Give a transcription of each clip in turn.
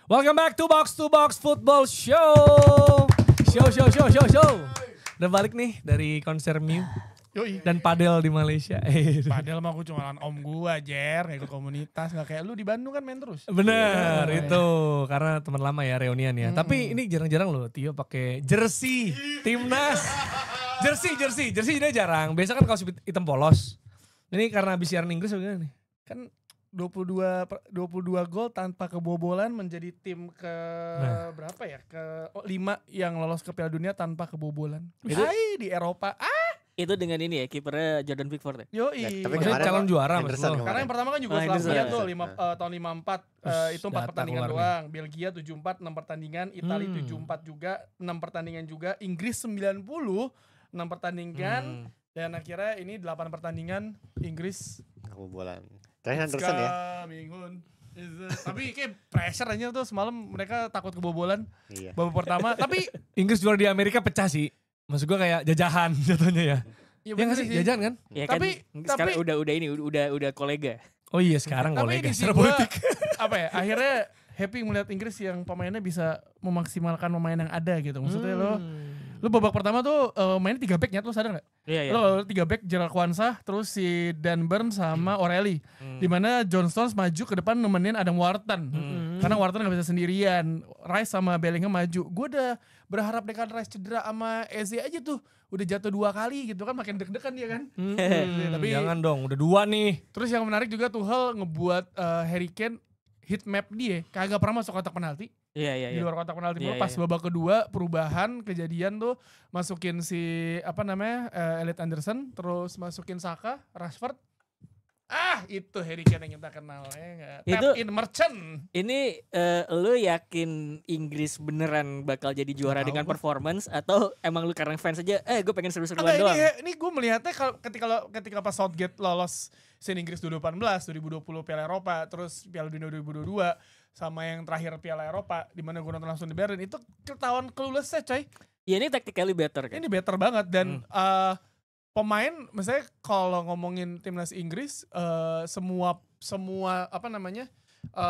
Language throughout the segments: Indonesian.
Welcome back to Box Football Show. Show. Udah balik nih dari konser Mew dan padel di Malaysia. Padahal mah aku cuma lawan om gua, Jer, gak ikut komunitas, gak kayak lu di Bandung kan main terus. Bener itu karena teman lama ya reunian ya. Tapi ini jarang-jarang loh Tio pakai jersey timnas. Jersey ini jarang. Biasa kan kaos hitam polos. Ini karena habis siaran Inggris gimana nih? Kan 22 gol tanpa kebobolan menjadi tim ke berapa ya? Ke 5 yang lolos ke Piala Dunia tanpa kebobolan. Hai di Eropa. Itu dengan ini ya kipernya Jordan Pickford ya? Yoi. Tapi Maksudnya calon juara maksud lo. Karena yang pertama kan juga Henderson. Slavia tuh tahun 54 itu 4 data pertandingan keluar doang. Belgia 74 6 pertandingan, Italia 74 juga 6 pertandingan juga, Inggris 90 6 pertandingan dan akhirnya ini 8 pertandingan Inggris Kebobolan. Terakhir Henderson ya. Tapi kayak pressure aja tuh semalam mereka takut kebobolan Iya. babak pertama. Tapi Inggris juara di Amerika pecah sih. Maksud gue kayak jajahan jatuhnya ya. ya Ya nggak sih jajahan kan? Ya Tapi- kan sekarang udah kolega. Oh iya sekarang tapi kolega di sini secara gua, politik. apa ya akhirnya happy melihat Inggris yang pemainnya bisa memaksimalkan pemain yang ada gitu. Maksudnya lo babak pertama tuh mainnya 3 back lo sadar gak? Iya. Lo 3 back Gerald Kwanzaa terus si Dan Burn sama O'Reilly. Dimana John Stones maju ke depan nemenin Adam Wharton. Karena Wharton gak bisa sendirian. Rice sama Bellingham maju. Gue udah berharap Declan Rice cedera sama Eze aja tuh. Udah jatuh 2 kali gitu kan, makin deg-degan dia kan. Tapi Jangan dong, udah 2 nih. terus yang menarik juga Tuchel ngebuat Harry Kane hit map dia. Kagak pernah masuk kotak penalti. Iya. Di luar kotak penalti Iya, pas iya. babak kedua perubahan kejadian tuh masukin si Elliot Anderson, terus masukin Saka, Rashford. Itu Harry Kane yang kita kenal ya nggak? Itu- Tap in merchant. Ini lu yakin Inggris beneran bakal jadi juara Nggak tahu dengan gua. performance atau emang lu karena fans aja gue pengen seru-seruan Enggak, doang? ini gue melihatnya ketika pas Southgate lolos Sen Inggris 2018, 2020 Piala Eropa, terus Piala Dunia 2022 sama yang terakhir Piala Eropa di mana gue nonton langsung di Berlin itu ketahuan clueless-nya coy. Ya ini tactically better kan? Ini better banget dan pemain misalnya kalau ngomongin timnas Inggris semua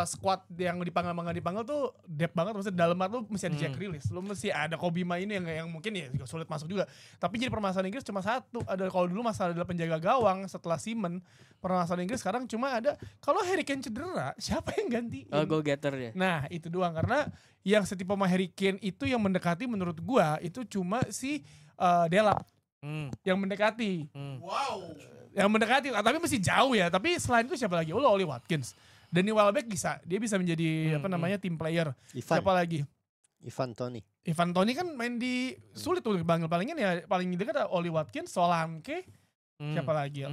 squad yang dipanggil tuh depth banget, maksudnya dalam arti lu mesti ada Jack Grealish, lu mesti ada Kobe Mainu yang mungkin ya juga sulit masuk juga. Tapi jadi permasalahan Inggris cuma satu, ada kalau dulu masalah adalah penjaga gawang setelah Simon, permasalahan Inggris sekarang cuma ada kalau Harry Kane cedera, siapa yang gantiin? Goal getter ya. Nah itu doang, karena yang setipe sama Harry Kane itu yang mendekati menurut gua itu cuma si Delap yang mendekati. Yang mendekati, tapi masih jauh ya. Tapi selain itu siapa lagi? Oli Watkins. Danny Welbeck dia bisa menjadi team player. Siapa lagi? Ivan Toney kan main di sulit tuh dipanggil paling dekat ada Oli Watkins, Solanke, siapa lagi ya?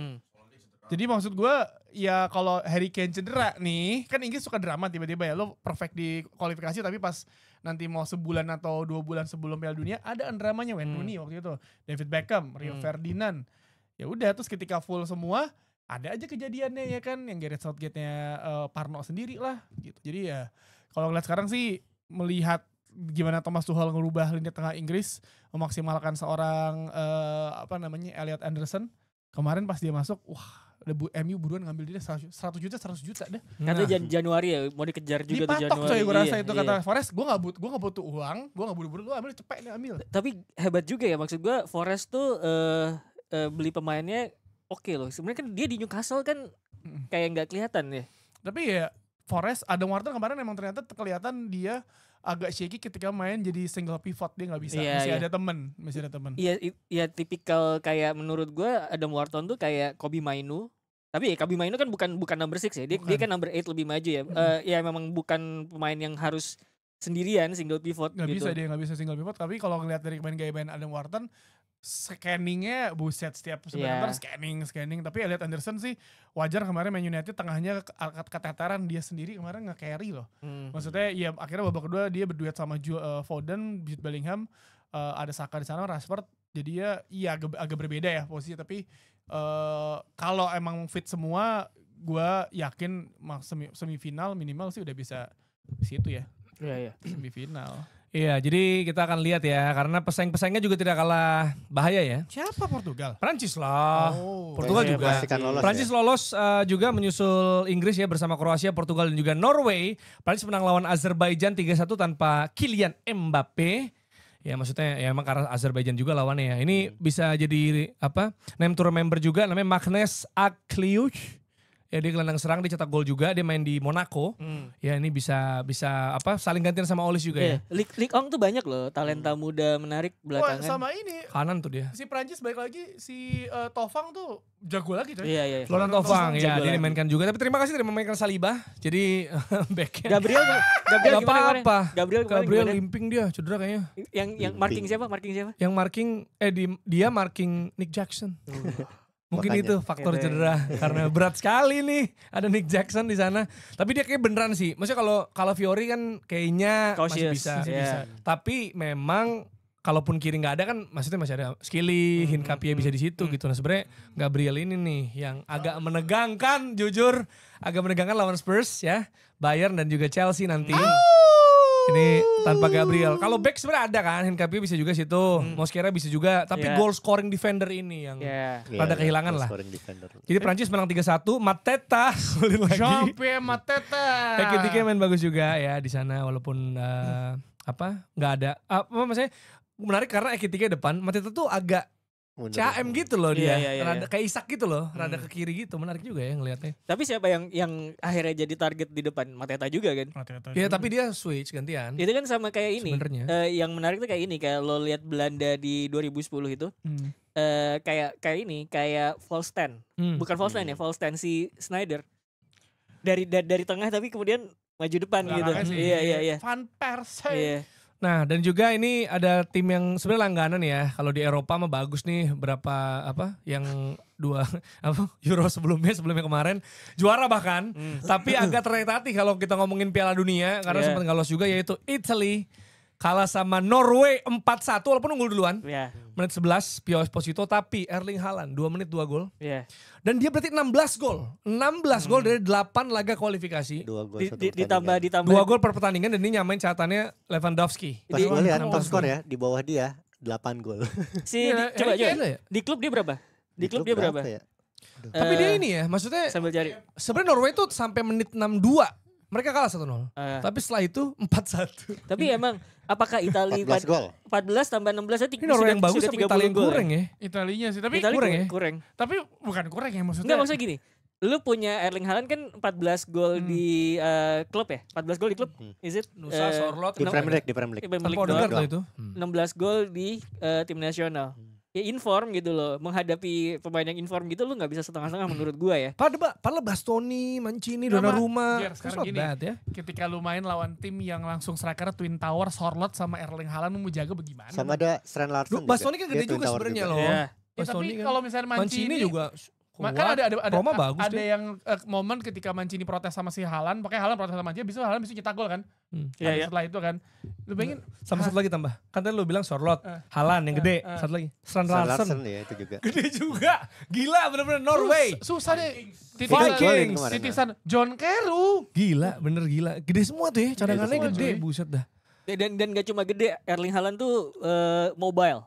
Jadi maksud gue ya kalau Harry Kane cedera nih, kan Inggris suka drama tiba-tiba ya, lo perfect di kualifikasi tapi pas nanti mau sebulan atau 2 bulan sebelum Piala Dunia ada dramanya Wayne Rooney waktu itu, David Beckham, Rio Ferdinand. Ya udah terus ketika full semua ada aja kejadiannya ya kan, yang Gareth Southgate-nya Parno sendiri lah gitu. Jadi ya kalau ngeliat sekarang sih melihat gimana Thomas Tuchel ngerubah lini tengah Inggris, memaksimalkan seorang Elliot Anderson. Kemarin pas dia masuk, MU buruan ngambil dia 100 juta dah. Katanya Januari ya mau dikejar juga tuh Dipatok Januari. coy gue rasa Iya, itu iya. kata Forest, gue gak butuh uang, gue gak buru-buru, lu ambil cepet nih ambil. Tapi hebat juga ya, maksud gue Forest tuh beli pemainnya oke loh. Sebenarnya kan dia di Newcastle kan kayak nggak kelihatan ya. Tapi ya Forest, Adam Wharton kemarin emang ternyata kelihatan dia agak shaky ketika main jadi single pivot, dia nggak bisa, Iya, masih iya. ada temen. Iya tipikal kayak menurut gue Adam Wharton tuh kayak Kobe Mainu. Tapi ya Kobe Mainu kan bukan number 6 ya. Dia kan number 8 lebih maju ya. Ya memang bukan pemain yang harus sendirian single pivot Nggak gitu. bisa dia nggak bisa single pivot, tapi kalau ngeliat dari gaya main Adam Wharton, scanningnya buset setiap sebentar scanning. Tapi Elliot Anderson sih wajar kemarin Man United tengahnya keteteran, dia sendiri kemarin nge-carry loh. Maksudnya ya akhirnya babak kedua dia berduet sama Foden, Jude Bellingham, ada Saka di sana, Rashford. Jadi ya agak berbeda ya posisinya, tapi kalau emang fit semua gue yakin semifinal minimal sih udah bisa di situ ya. Iya. Semifinal. Iya, jadi kita akan lihat ya, karena pesaing-pesaingnya juga tidak kalah bahaya ya. Siapa Portugal? Prancis lah, Oh. Portugal Iya, juga. Pastikan lolos Prancis ya. lolos juga menyusul Inggris ya bersama Kroasia, Portugal dan juga Norway. Prancis menang lawan Azerbaijan 3-1 tanpa Kylian Mbappe. Ya maksudnya ya emang karena Azerbaijan juga lawannya ya. Ini bisa jadi name to remember juga, namanya Magnus Akliuch. Ya dia gelandang serang, dia cetak gol juga, dia main di Monaco. Ya ini bisa saling gantian sama Olis juga ya. Ligue 1 tuh banyak loh talenta muda menarik Wah, belakangan. sama ini Kanan tuh dia. si Prancis balik lagi si Tovang tuh jago lagi coy. Iya. Laurent Tovang ya, jago dia lagi. dimainkan juga. Tapi terima kasih tidak memainkan Saliba. Jadi backnya. Gabriel Gak gimana kemarin? apa-apa. Gabriel kemarin Gabriel gimana? limping dia, cedera kayaknya. Yang marking siapa? Yang marking, dia marking Nick Jackson. Mungkin Makanya. itu faktor Gitu ya. cedera karena berat sekali nih ada Nick Jackson di sana. Tapi dia kayak beneran sih. Maksudnya kalau Fiori kan kayaknya masih Cautious. bisa. Iya. Tapi memang kalaupun kiri nggak ada kan maksudnya masih ada Skilly, Hincapie bisa di situ gitu. Nah sebenarnya Gabriel ini nih yang agak menegangkan, jujur agak menegangkan lawan Spurs ya, Bayern dan juga Chelsea nanti. Ini tanpa Gabriel. Kalau back sebenarnya ada kan, Hincapie bisa juga situ, Mosquera bisa juga. Tapi Iya. goal scoring defender ini yang Iya. rada kehilangan lah. Scoring defender. Jadi Prancis menang 3-1, Mateta golin lagi. Jean-Pierre Mateta. Ekitike main bagus juga ya di sana walaupun nggak ada maksudnya menarik karena Ekitike depan, Mateta tuh agak Mundur. CM gitu loh dia. Iya. Rada kayak Isak gitu loh, rada ke kiri gitu. Menarik juga ya ngelihatnya. Tapi siapa yang akhirnya jadi target di depan? Mateta juga kan? Ya tapi dia switch gantian. Itu kan sama kayak ini. Sebenarnya. Yang menarik tuh kayak ini, kayak lo lihat Belanda di 2010 itu. Kayak ini, kayak false 10. Bukan false 9 ya, false 10 si Snyder. Dari tengah tapi kemudian maju depan gitu. Iya. Van Persie. Iya. Nah dan juga ini ada tim yang sebenarnya langganan ya. Kalau di Eropa mah bagus nih berapa yang dua Euro sebelumnya kemarin juara bahkan. Tapi agak tertatih kalau kita ngomongin Piala Dunia karena Iya. sempat nggak lolos juga yaitu Italy kalah sama Norway 4-1 walaupun unggul duluan. Iya. Menit 11 Pio Esposito tapi Erling Haaland 2 menit 2 gol. Iya. Dan dia berarti 16 gol. 16 gol dari 8 laga kualifikasi. 2 gol satu Ditambah 2 gol per pertandingan dan ini nyamain catatannya Lewandowski. Pas gue lihat top 16 skor gol. ya di bawah dia 8 gol. Coba Gila ya. di klub dia berapa? Di klub dia berapa? Ya? Tapi dia ini ya, maksudnya Sambil cari. sebenarnya Norway tuh sampai menit 62 mereka kalah 1-0. Tapi setelah itu 4-1. Tapi emang apakah Italia 14 gol. 14 tambah 16 Ini Norway yang bagus tapi Italia yang kurang ya. Italinya sih, tapi Italia kurang ya? kurang. tapi bukan kurang ya maksudnya. Enggak, maksudnya gini. Lu punya Erling Haaland kan 14 gol di klub ya? 14 gol di klub? Is it? Nusa, Sorloth, Di Premier League, di Premier League. Premier League Tanpa Odegaard doang. loh itu. 16 gol di tim nasional. Ya inform gitu loh. Menghadapi pemain yang inform gitu lu gak bisa setengah-setengah menurut gua ya. Padahal Bastoni, Mancini, Nggak, Donnarumma. Jer, sekarang It's not gini. bad ya. Ketika lu main lawan tim yang langsung striker Twin Tower, Sorloth sama Erling Haaland, lu mau jaga bagaimana? Sama ada Sren Larsen. Bastoni kan Dia gede Twin juga Tower sebenarnya juga. loh. Iya. Ya, tapi Bastoni kan. kalau misalnya Mancini juga kuat. kan ada Roma bagus ada dia. yang momen ketika Mancini protes sama si Haaland, pakai Haaland protes sama Mancini, bisa Haaland bisa nyetak gol kan? Iya. Setelah itu kan, lu bayangin Sama satu lagi tambah. Kan tadi lu bilang Sorloth, Haaland yang gede. Satu lagi. Sren Sren Larsen. Larsen ya itu juga. Gede juga. Gila bener-bener Norway. susah deh. Vikings. Titisan John Carew. Gila, bener gila. Gede semua tuh ya. Cadangannya semua, gede, cuy. buset dah. Dan gak cuma gede, Erling Haaland tuh mobile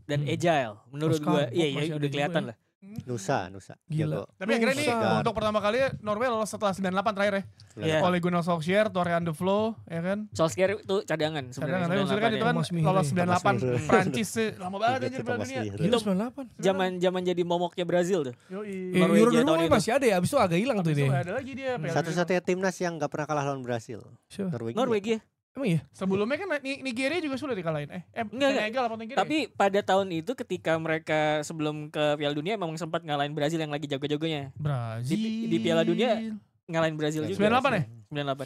dan agile menurut Oscar gua. Bob Iya, masih ada udah juga kelihatan ya. lah. Nusa. Gila. Jago. Tapi akhirnya nih Segar. untuk pertama kali Norway lolos setelah 98 terakhir ya. Iya. Ole Gunnar Solskjaer, Torreon De Vlo, ya kan. Solskjaer itu cadangan Kadang sebenarnya. tapi maksudnya kan itu kan Thomas Mihre. lolos Thomas 98 Mihre. Prancis sih lama banget anjir Thomas Piala Dunia. Mihre. Gila Itu 98. zaman jadi momoknya Brazil tuh. Yoi. Norwegia Euro tahun 2000 itu. masih ada ya, abis itu agak hilang tuh Habis itu ini. nggak ada lagi dia Piala Dunia. Satu-satunya timnas yang gak pernah kalah lawan Brasil. Siapa? Norwegia. Emang iya? Sebelumnya kan Nigeria juga sudah dikalahin. Enggak. Senegal apa Nigeria? Tapi pada tahun itu ketika mereka sebelum ke Piala Dunia memang sempat ngalahin Brazil yang lagi jago-jagonya. Brazil Di Piala Dunia ngalahin Brazil juga. 98 ya?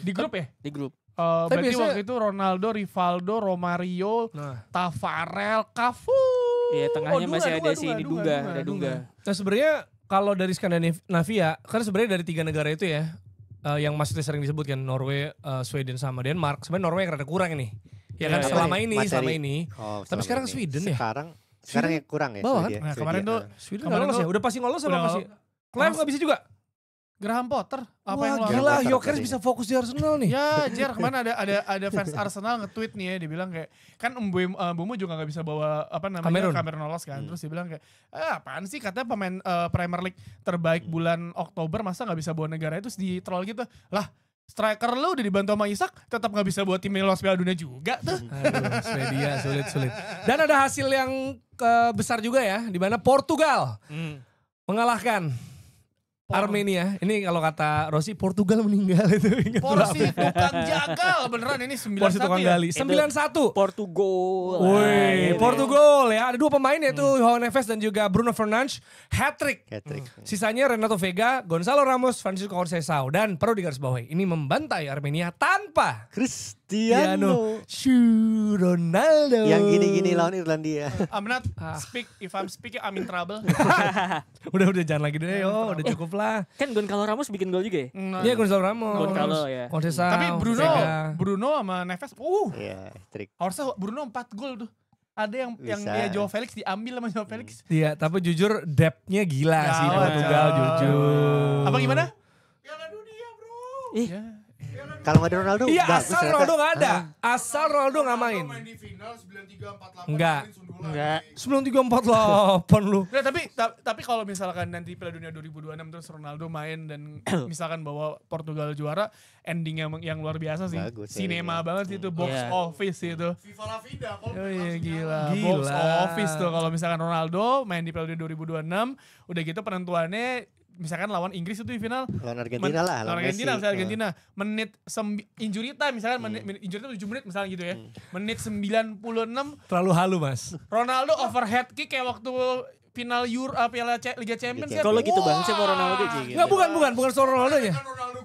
98. Di grup ya? Di grup. Tapi Berarti biasanya- waktu itu Ronaldo, Rivaldo, Romario, Nah, Tafarel, Cafu. Iya, tengahnya Dunga, masih ada Dunga, si Dunga, ini Dunga, Dunga, Dunga, ada Dunga. nah sebenarnya kalau dari Skandinavia, kan sebenarnya dari 3 negara itu ya, yang maksudnya sering disebutkan Norway, Sweden sama Denmark. Sebenarnya Norway yang rada kurang ini. Ya kan Iya, selama iya. ini, Materi. selama ini. Oh, Tapi selama sekarang ini. Sweden ya? Sekarang ya kurang ya. Bawah kan? Swedia. Nah, kemarin Swedia. tuh Sweden Kemarin nggak lolos tuh ya? Udah pasti nggak lolos sama udah- masih? Clem nggak bisa juga? Graham Potter. Apa Wah yang lo gila, Potter Gyökeres tadi. bisa fokus di Arsenal nih. Ya, Jer, kemana ada fans Arsenal nge-tweet nih ya, dia bilang kayak, kan Mbeumo juga gak bisa bawa apa namanya Cameron lolos kan, terus dia bilang kayak, apaan sih katanya pemain Premier League terbaik bulan Oktober masa gak bisa bawa negara itu, di troll gitu, lah striker lu udah dibantu sama Isak, tetap gak bisa buat timnya lolos Piala Dunia juga tuh. Aduh, Swedia sulit. Dan ada hasil yang besar juga ya, di mana Portugal mengalahkan Armenia. Ini kalau kata Rossi, Portugal meninggal itu. Ingat Porsi berapa? tukang jagal beneran ini 9-1 Porsi tukang ya. gali. 9-1. Portugal. Woi, Portugal ya. Ada 2 pemain yaitu João Neves dan juga Bruno Fernandes. Hat-trick. Hat-trick. Sisanya Renato Vega, Gonzalo Ramos, Francisco Conceição. Dan perlu digarisbawahi, ini membantai Armenia tanpa Cristiano. Ronaldo. Yang gini-gini lawan Irlandia. I'm not speak, if I'm speaking I'm in trouble. Udah jangan lagi deh yo, udah cukup lah. Kan Gonzalo Ramos bikin gol juga ya? Iya Gonzalo Ramos. Gonzalo ya. Conceição, Tapi Vega. Bruno sama Neves, Iya, trik. harusnya Bruno 4 gol tuh. Ada yang Bisa. ya Joao Felix diambil sama Joao Felix. Iya, tapi jujur depth-nya gila sih Gawat, Portugal coy. jujur. Apa gimana? Piala Dunia, Bro. Ih. Ya. Kalau nggak ada Ronaldo, Iya, bagus asal ternyata. Ronaldo gak ada. Asal Ronaldo gak main. Main di final 93-48. Enggak. Enggak. 93-48 lu. Nah, tapi kalau misalkan nanti Piala Dunia 2026 terus Ronaldo main dan misalkan bawa Portugal juara, endingnya yang luar biasa sih. Bagus, ya, Sinema iya. banget sih itu, box Iya. office itu. Viva la vida. Kalau Oh iya gila. Gila. Box office tuh kalau misalkan Ronaldo main di Piala Dunia 2026, udah gitu penentuannya misalkan lawan Inggris itu di final. Lawan Argentina lah. Lawan Argentina, Messi. misalnya Argentina. Menit injury time misalkan menit injury time 7 menit misalnya gitu ya. Menit 96 Terlalu halu mas. Ronaldo overhead kick kayak waktu final Piala Liga Champions kan. Kalau gitu bang, saya mau Ronaldo kayak gitu. Enggak bukan soal Ronaldo-nya.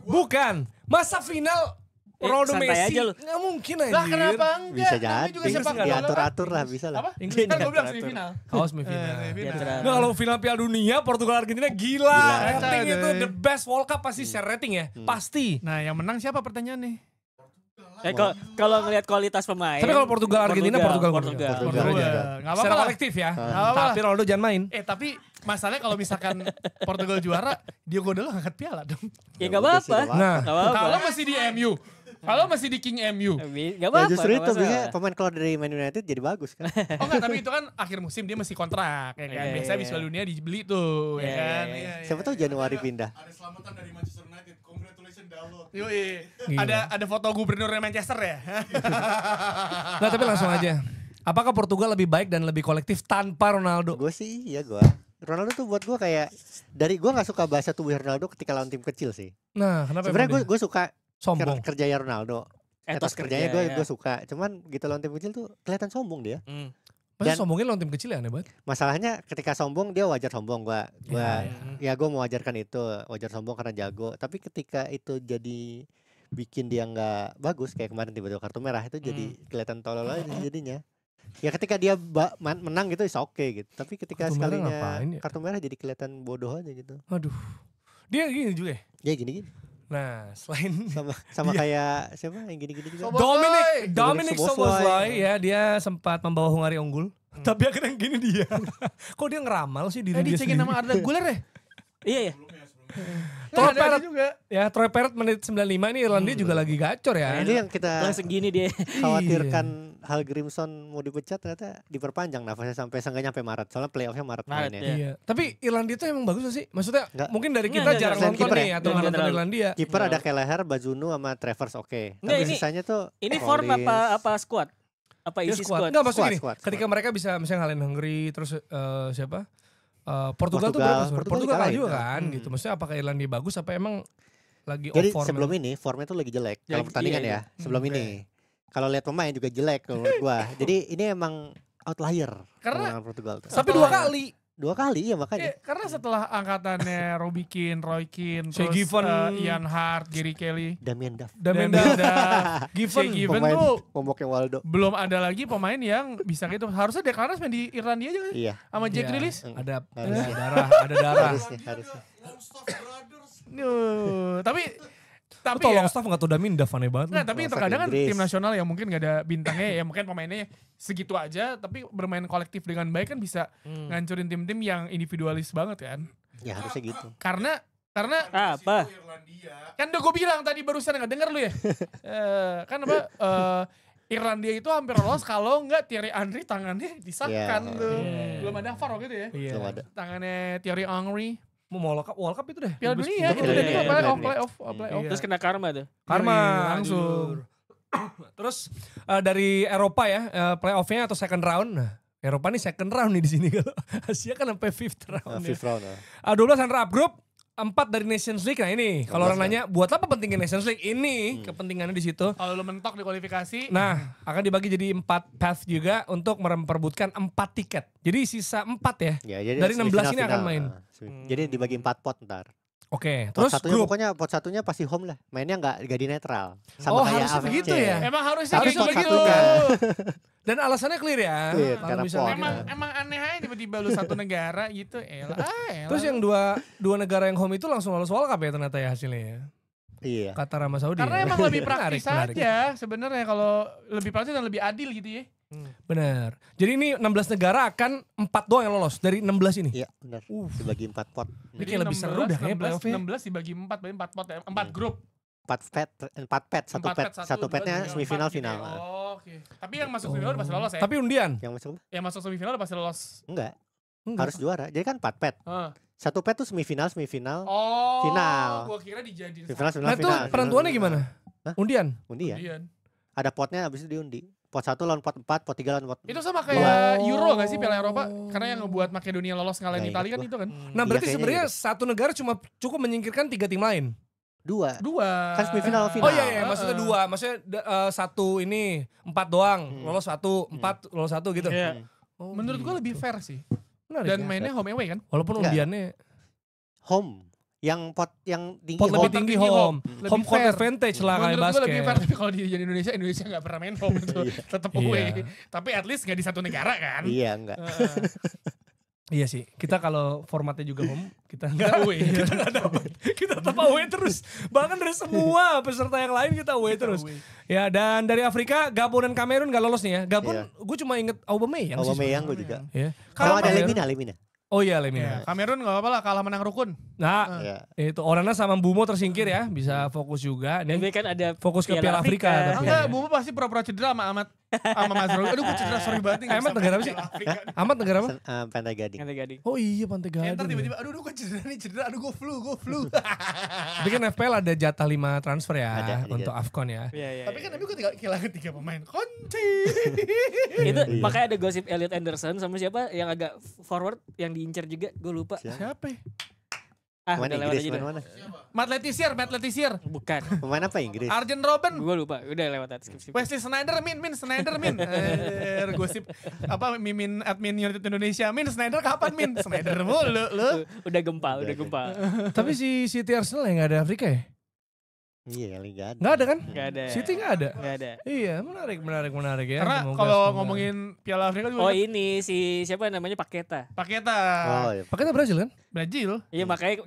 Bukan. Masa final Ronaldo santai Messi aja lu. nggak mungkin anjir. Lah kenapa enggak? Bisa Namanya jadi. juga sepak bola, Diatur-atur lah bisa lah. Apa? Inggris Kan gue bilang diatur-atur. semifinal. Oh semifinal. Semifinal. Nggak, kalau final Piala Dunia Portugal Argentina gila. Rating Gila. itu the best World Cup pasti share rating ya. Pasti. Nah, yang menang siapa pertanyaan nih? Kalau ngelihat kualitas pemain. Tapi kalau Portugal Argentina Portugal. Portugal Portugal. aja. Enggak apa-apa Secara lah. kolektif ya. Nggak apa-apa lah. Tapi Ronaldo jangan main. Tapi masalahnya kalau misalkan Portugal juara, dia gue dulu ngangkat piala dong. Ya nggak apa-apa. Nah, Nggak apa-apa. Kalau masih di MU. Kalau masih di King MU. Nggak Ya apa-apa. justru nggak itu masalah. biasanya pemain keluar dari Man United jadi bagus kan. Oh enggak, tapi itu kan akhir musim dia masih kontrak ya kan. Iya, Biasanya iya, habis Piala Dunia dibeli tuh ya Iya, kan. iya, Iya, iya. Siapa tahu Januari pindah. ada selamatan dari Manchester United. Congratulations Dalot. Yoi. Gila. Ada foto gubernur Manchester ya. nah tapi langsung aja. Apakah Portugal lebih baik dan lebih kolektif tanpa Ronaldo? Gue sih, iya gue. Ronaldo tuh buat gue kayak dari gue nggak suka bahasa tubuh Ronaldo ketika lawan tim kecil sih. Nah, kenapa Sebenarnya emang dia? gue suka Sombong. kerjanya Ronaldo. Etos kerjanya kerja, ya. gue suka. Cuman gitu lawan tim kecil tuh kelihatan sombong dia. Masa Dan- sombongnya lawan tim kecil ya aneh banget. Masalahnya ketika sombong dia wajar sombong Ya. gue mewajarkan itu, wajar sombong karena jago. Tapi ketika itu jadi bikin dia nggak bagus kayak kemarin tiba-tiba kartu merah itu jadi kelihatan tolol aja jadinya. Ya ketika dia menang gitu is oke gitu. Tapi ketika Kartu merah sekalinya ngapain ya? kartu merah jadi kelihatan bodoh aja gitu. Aduh. Dia gini juga ya? Ya gini-gini Nah, selain sama kayak siapa yang gini-gini juga. Dominic Szoboszlai. Szoboszlai ya, dia sempat membawa Hungari unggul. Tapi akhirnya gini dia. Kok dia ngeramal sih diri dia Dicengin sendiri? nama Arda Güler ya? Iya ya. Troy Ada Parrott juga. ya, Troy Parrott menit 95 ini Irlandia juga lagi gacor ya. Ini yang kita Langsung gini dia. khawatirkan Hal Grimson mau dipecat ternyata diperpanjang nafasnya sampai seenggaknya sampai Maret. Soalnya playoffnya Maret Maret, mainnya. ya. Iya. Tapi Irlandia tuh emang bagus gak sih? Maksudnya Nggak. mungkin dari kita Nggak, jarang selain nonton kiper nih ya? atau nggak Nggak nonton terlalu. Irlandia. Kiper ada Kelleher, Bazunu sama Travers oke. Nggak, Tapi ini- sisanya tuh Ini form Collins. apa squad? Apa Dia isi squad. squad? Enggak maksud Squad, gini. squad. Ketika mereka bisa misalnya ngalahin Hungary terus siapa? Portugal tuh Portugal. berapa? Portugal Portugal kalah dikalahin. juga kan gitu. Maksudnya apakah Irlandia bagus apa emang lagi Jadi off form? sebelum ini formnya tuh lagi jelek. Ya, Kalau pertandingan iya, ya, sebelum ini. Kalau lihat pemain juga jelek kalau menurut gua. Jadi ini emang outlier Karena- kemenangan Portugal tuh. Tapi 2 kali. 2 kali ya makanya. Karena setelah angkatannya Robbie Keane, Roy Keane, Shea terus Given. Ian Hart, Gary Kelly, Damien Duff. Damien dan Duff. Shea Given Pemain tuh momoknya Waldo. belum ada lagi pemain yang bisa gitu. Harusnya Declan Rice main di Irlandia aja kan? Iya, Sama Jack Iya. Grealish. Ada Harusnya. darah, ada darah. harusnya. Longstaff Brothers. Tapi Tapi ya, tolong staff gak tau Damin Duff aneh banget. Nggak, tapi Longstaff terkadang kan Inggris. tim nasional yang mungkin gak ada bintangnya ya mungkin pemainnya segitu aja tapi bermain kolektif dengan baik kan bisa ngancurin tim-tim yang individualis banget kan. Ya harusnya gitu. Karena Karena Apa? Irlandia. kan udah gue bilang tadi barusan nggak denger lu ya. Kan apa? Irlandia itu hampir lolos kalau nggak Thierry Henry tangannya disahkan tuh. Belum ada VAR gitu ya. Iya. Belum ada. Tangannya Thierry Henry. Mau World Cup itu deh. Piala Dunia itu Iya, udah iya, itu iya, playoff. Iya. Terus kena karma tuh. Karma Iya, langsung. Terus dari Eropa ya, playoff-nya atau second round. Nah, Eropa nih second round nih di sini kalau Asia kan sampai fifth round. Fifth round. 12 runner up group, 4 dari Nations League. Nah ini kalau orang 12 nanya buat apa pentingnya Nations League? Ini kepentingannya di situ. Kalau lu mentok di kualifikasi. Nah, akan dibagi jadi 4 path juga untuk memperebutkan 4 tiket. Jadi sisa 4 ya. Ya, jadi Dari 16 ini semifinal, akan main. Jadi dibagi 4 pot ntar. Oke, Pot terus satunya grup. pokoknya pot satunya pasti home lah. Mainnya nggak di netral. Sama Oh, kayak harusnya AFC. begitu ya? Emang harusnya Tapi kayak pot gitu. satu kan. Dan alasannya clear ya. Clear, Kalau karena misalnya pot. kita- Emang aneh aja tiba-tiba lu satu negara gitu. Elah. Terus yang dua negara yang home itu langsung lolos World Cup ya ternyata ya hasilnya ya. Iya. Qatar sama Saudi. Karena ya. emang lebih praktis Menarik. aja sebenarnya kalau lebih praktis dan lebih adil gitu ya. Benar. Jadi ini 16 negara akan 4 doang yang lolos dari 16 ini. Iya, benar. Dibagi 4 pot. Ini kayak lebih seru dah kayaknya playoff-nya. 16 dibagi 4, berarti 4 pot ya. 4 grup. 4 pet, satu 4 pet. Satu dua, petnya tiga, semifinal 4 gitu final. ya. Oh, oke. Tapi yang masuk semifinal udah pasti lolos ya. Tapi undian. Yang masuk apa? Yang masuk semifinal udah pasti lolos. Enggak, Enggak. harus juara. Jadi kan 4 pet. Heeh. Satu pet tuh semifinal, Oh, Final. gua kira dijadiin semifinal, Nah itu penentuannya gimana? Hah? Undian. Undi ya. Undian. Ada potnya habis itu diundi. Pot 1 lawan pot 4, pot 3 lawan pot. Itu sama kayak Dua. Euro gak sih Piala Eropa? Karena yang ngebuat Makedonia lolos ngalahin Nggak Italia kan ingat itu kan. Nah berarti kayaknya sebenarnya satu negara cuma cukup menyingkirkan 3 tim lain. 2. 2. Kan semifinal final. Oh iya, maksudnya 2. Maksudnya satu ini 4 doang. Lolos 1, 4 lolos 1 gitu. Iya. Oh, Menurut gitu. gua lebih fair sih. Menarik Dan ya. mainnya home away kan? Walaupun Enggak. undiannya Home. Yang pot yang tinggi pot home. lebih tinggi tertinggi home. Lebih Home court fair. advantage lah kayak Menurut gua lebih fair, basket. tapi kalau di Indonesia gak pernah main home itu. Tetap away. Iya. Tapi at least gak di satu negara kan. Iya, enggak. Iya sih, kita kalau formatnya juga home, kita Kita away. kita nggak dapat. Kita tetap away terus. Bahkan dari semua peserta yang lain kita away terus. away. Ya dan dari Afrika, Gabon dan Kamerun gak lolos nih ya. Gabon, Iya. gue cuma inget Aubameyang sih. Aubameyang gue juga. Ya. Kalau ada Kamerun- Lemina. Oh iya Ya, Lemina. Kamerun gak apa-apa lah kalah menang rukun. Nah, Iya. itu Onana sama Mbumo tersingkir ya, bisa fokus juga. Tapi Ini kan ada fokus ke Piala Afrika. tapi Enggak, ya. Bumbu pasti pura-pura cedera sama Mas Roy. Aduh gue cedera sorry banget. nih, nggak Ahmad bisa negara main apa sih? Piala Afrika. Ahmad negara apa? Pantai Gading. Nanti gading. Oh iya Pantai Ya, ntar Gading. tiba-tiba aduh gue cedera, aduh gue flu. Tapi kan FPL ada jatah 5 transfer ya Ada, untuk iya. AFCON ya. Iya, iya. Tapi kan gue tinggal kehilangan 3 pemain kunci. Itu Iya. makanya ada gosip Elliot Anderson sama siapa yang agak forward yang diincar juga, gue lupa. Siapa? Ah, Mana udah lewat Inggris? aja dah. Mana? Matt Letizier. Bukan. Pemain apa Inggris? Arjen Robben. Gue lupa, udah lewat aja skip. Wesley Sneijder, Sneijder. Gosip apa mimin admin United Indonesia, Sneijder kapan Sneijder mulu lu. Udah gempa, udah gempa. Tapi si City Arsenal yang gak ada Afrika ya? Iya, Liga. Gak ada kan? Gak ada. City gak ada? Gak ada. Iya menarik ya. Karena Semoga- kalau semoga. ngomongin Piala Afrika juga Oh ini si siapa namanya Paketa. Paketa Oh, iya. Paketnya Brazil kan? Brazil. Iya makanya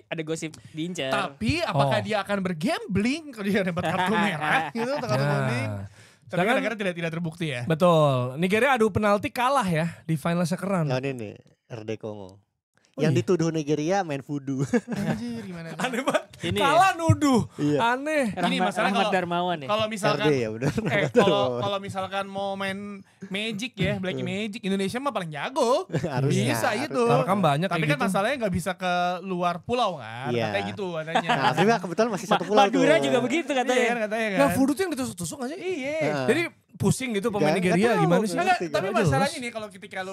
ada gosip diincar. Tapi apakah Oh. dia akan bergambling kalau dia dapat kartu merah gitu atau kartu kuning? Nah, Tapi sedangkan- kadang-kadang tidak terbukti ya. betul. Nigeria adu penalti kalah ya di final second round. Lawan ini RD Kongo. Oh, Yang iya. dituduh Nigeria main voodoo. Anjir gimana? Aneh banget. Ini Kalah nuduh. Iya. Aneh. Ini Rahmat, masalah Rahmat kalau- Darmawan ya. Kalau RD misalkan ya benar. kalau misalkan mau main Magic ya, Black Magic Indonesia mah paling jago. Harusnya, Bisa harusnya. itu. Kalau kan banyak Tapi kayak kan gitu. masalahnya nggak bisa ke luar pulau kan. Iya. Katanya gitu katanya. Nah, Afrika kebetulan masih satu pulau Madura tuh. juga begitu Iya katanya. kan katanya kan. Nah voodoo tuh yang ditusuk-tusuk gak sih? Iya. Heeh. Jadi pusing gitu pemain Nggak Nigeria tahu, gimana sih? nggak Enggak, ngerti, tapi nggak jelas. masalahnya nih kalau ketika lu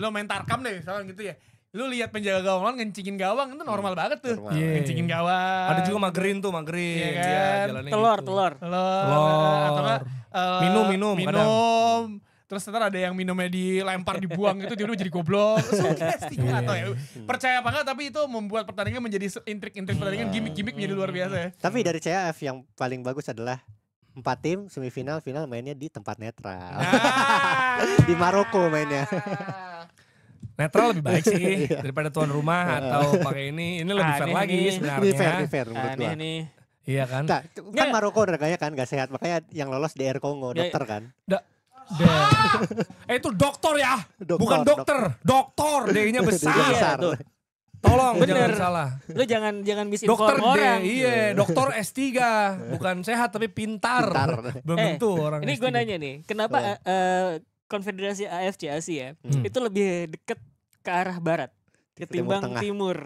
main Tarkam deh, misalkan gitu ya. Lu lihat penjaga gawang lawan ngencingin gawang itu normal banget tuh. Normal. Iya. Ngencingin gawang. Ada juga magerin tuh, magerin. Iya Dia kan? jalannya Telur, gitu. telur. Telur. Atau enggak Minum minum. Terus ntar ada yang minumnya dilempar dibuang gitu tiba-tiba jadi goblok. Sugesti Iya. atau ya. Percaya apa enggak tapi itu membuat pertandingan menjadi intrik-intrik pertandingan gimmick-gimmick menjadi luar biasa ya. Tapi dari CAF yang paling bagus adalah 4 tim semifinal final mainnya di tempat netral. Di Maroko mainnya. Netral lebih baik sih daripada tuan rumah atau pakai ini. Ini lebih fair Aneh lagi nih. Ini sebenarnya. fair menurut Aneh gua. nih. Iya kan? Nah, kan Nggak. Maroko negara kan gak sehat, makanya yang lolos DR Kongo, Ya, dokter kan. Itu dokter ya, Dokter, bukan dokter. Dokter, D-nya besar. D-nya Iya, besar. tuh. Tolong Bener. jangan salah. Lu jangan Dokter misinform orang. dokter S3, bukan sehat tapi pintar. Belum tentu orang Ini S3. gue nanya nih, kenapa Konfederasi AFC Asia itu lebih deket ke arah barat ketimbang Timur Tengah. timur?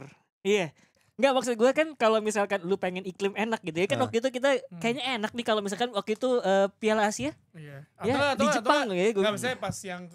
Iya. Enggak, maksud gue kan kalau misalkan lu pengen iklim enak gitu ya kan waktu itu kita kayaknya enak nih kalau misalkan waktu itu Piala Asia Iya. ya di Jepang ya gue. Enggak, misalnya pas yang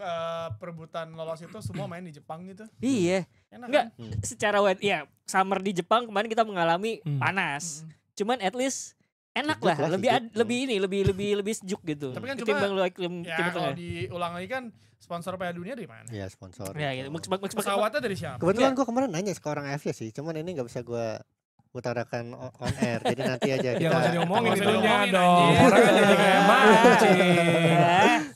perebutan lolos itu semua main di Jepang gitu. Iya. Enak Enggak, kan? secara ya summer di Jepang kemarin kita mengalami panas. Cuman at least enak Sejuk lah, lah, lebih sejuk. lebih sejuk gitu. Tapi kan ketimbang coba lu iklim Ya Timur kalau Tengah. diulang lagi kan sponsor Piala Dunia dari mana? Ya sponsor. Ya gitu. Pesawatnya dari siapa? Kebetulan gue kemarin nanya ke orang AFC sih, cuman ini nggak bisa gue utarakan on air, jadi nanti aja Ya nggak usah diomongin Nggak usah itunya diomongin, dong. anjir. Orang kan jadi kayak mancing.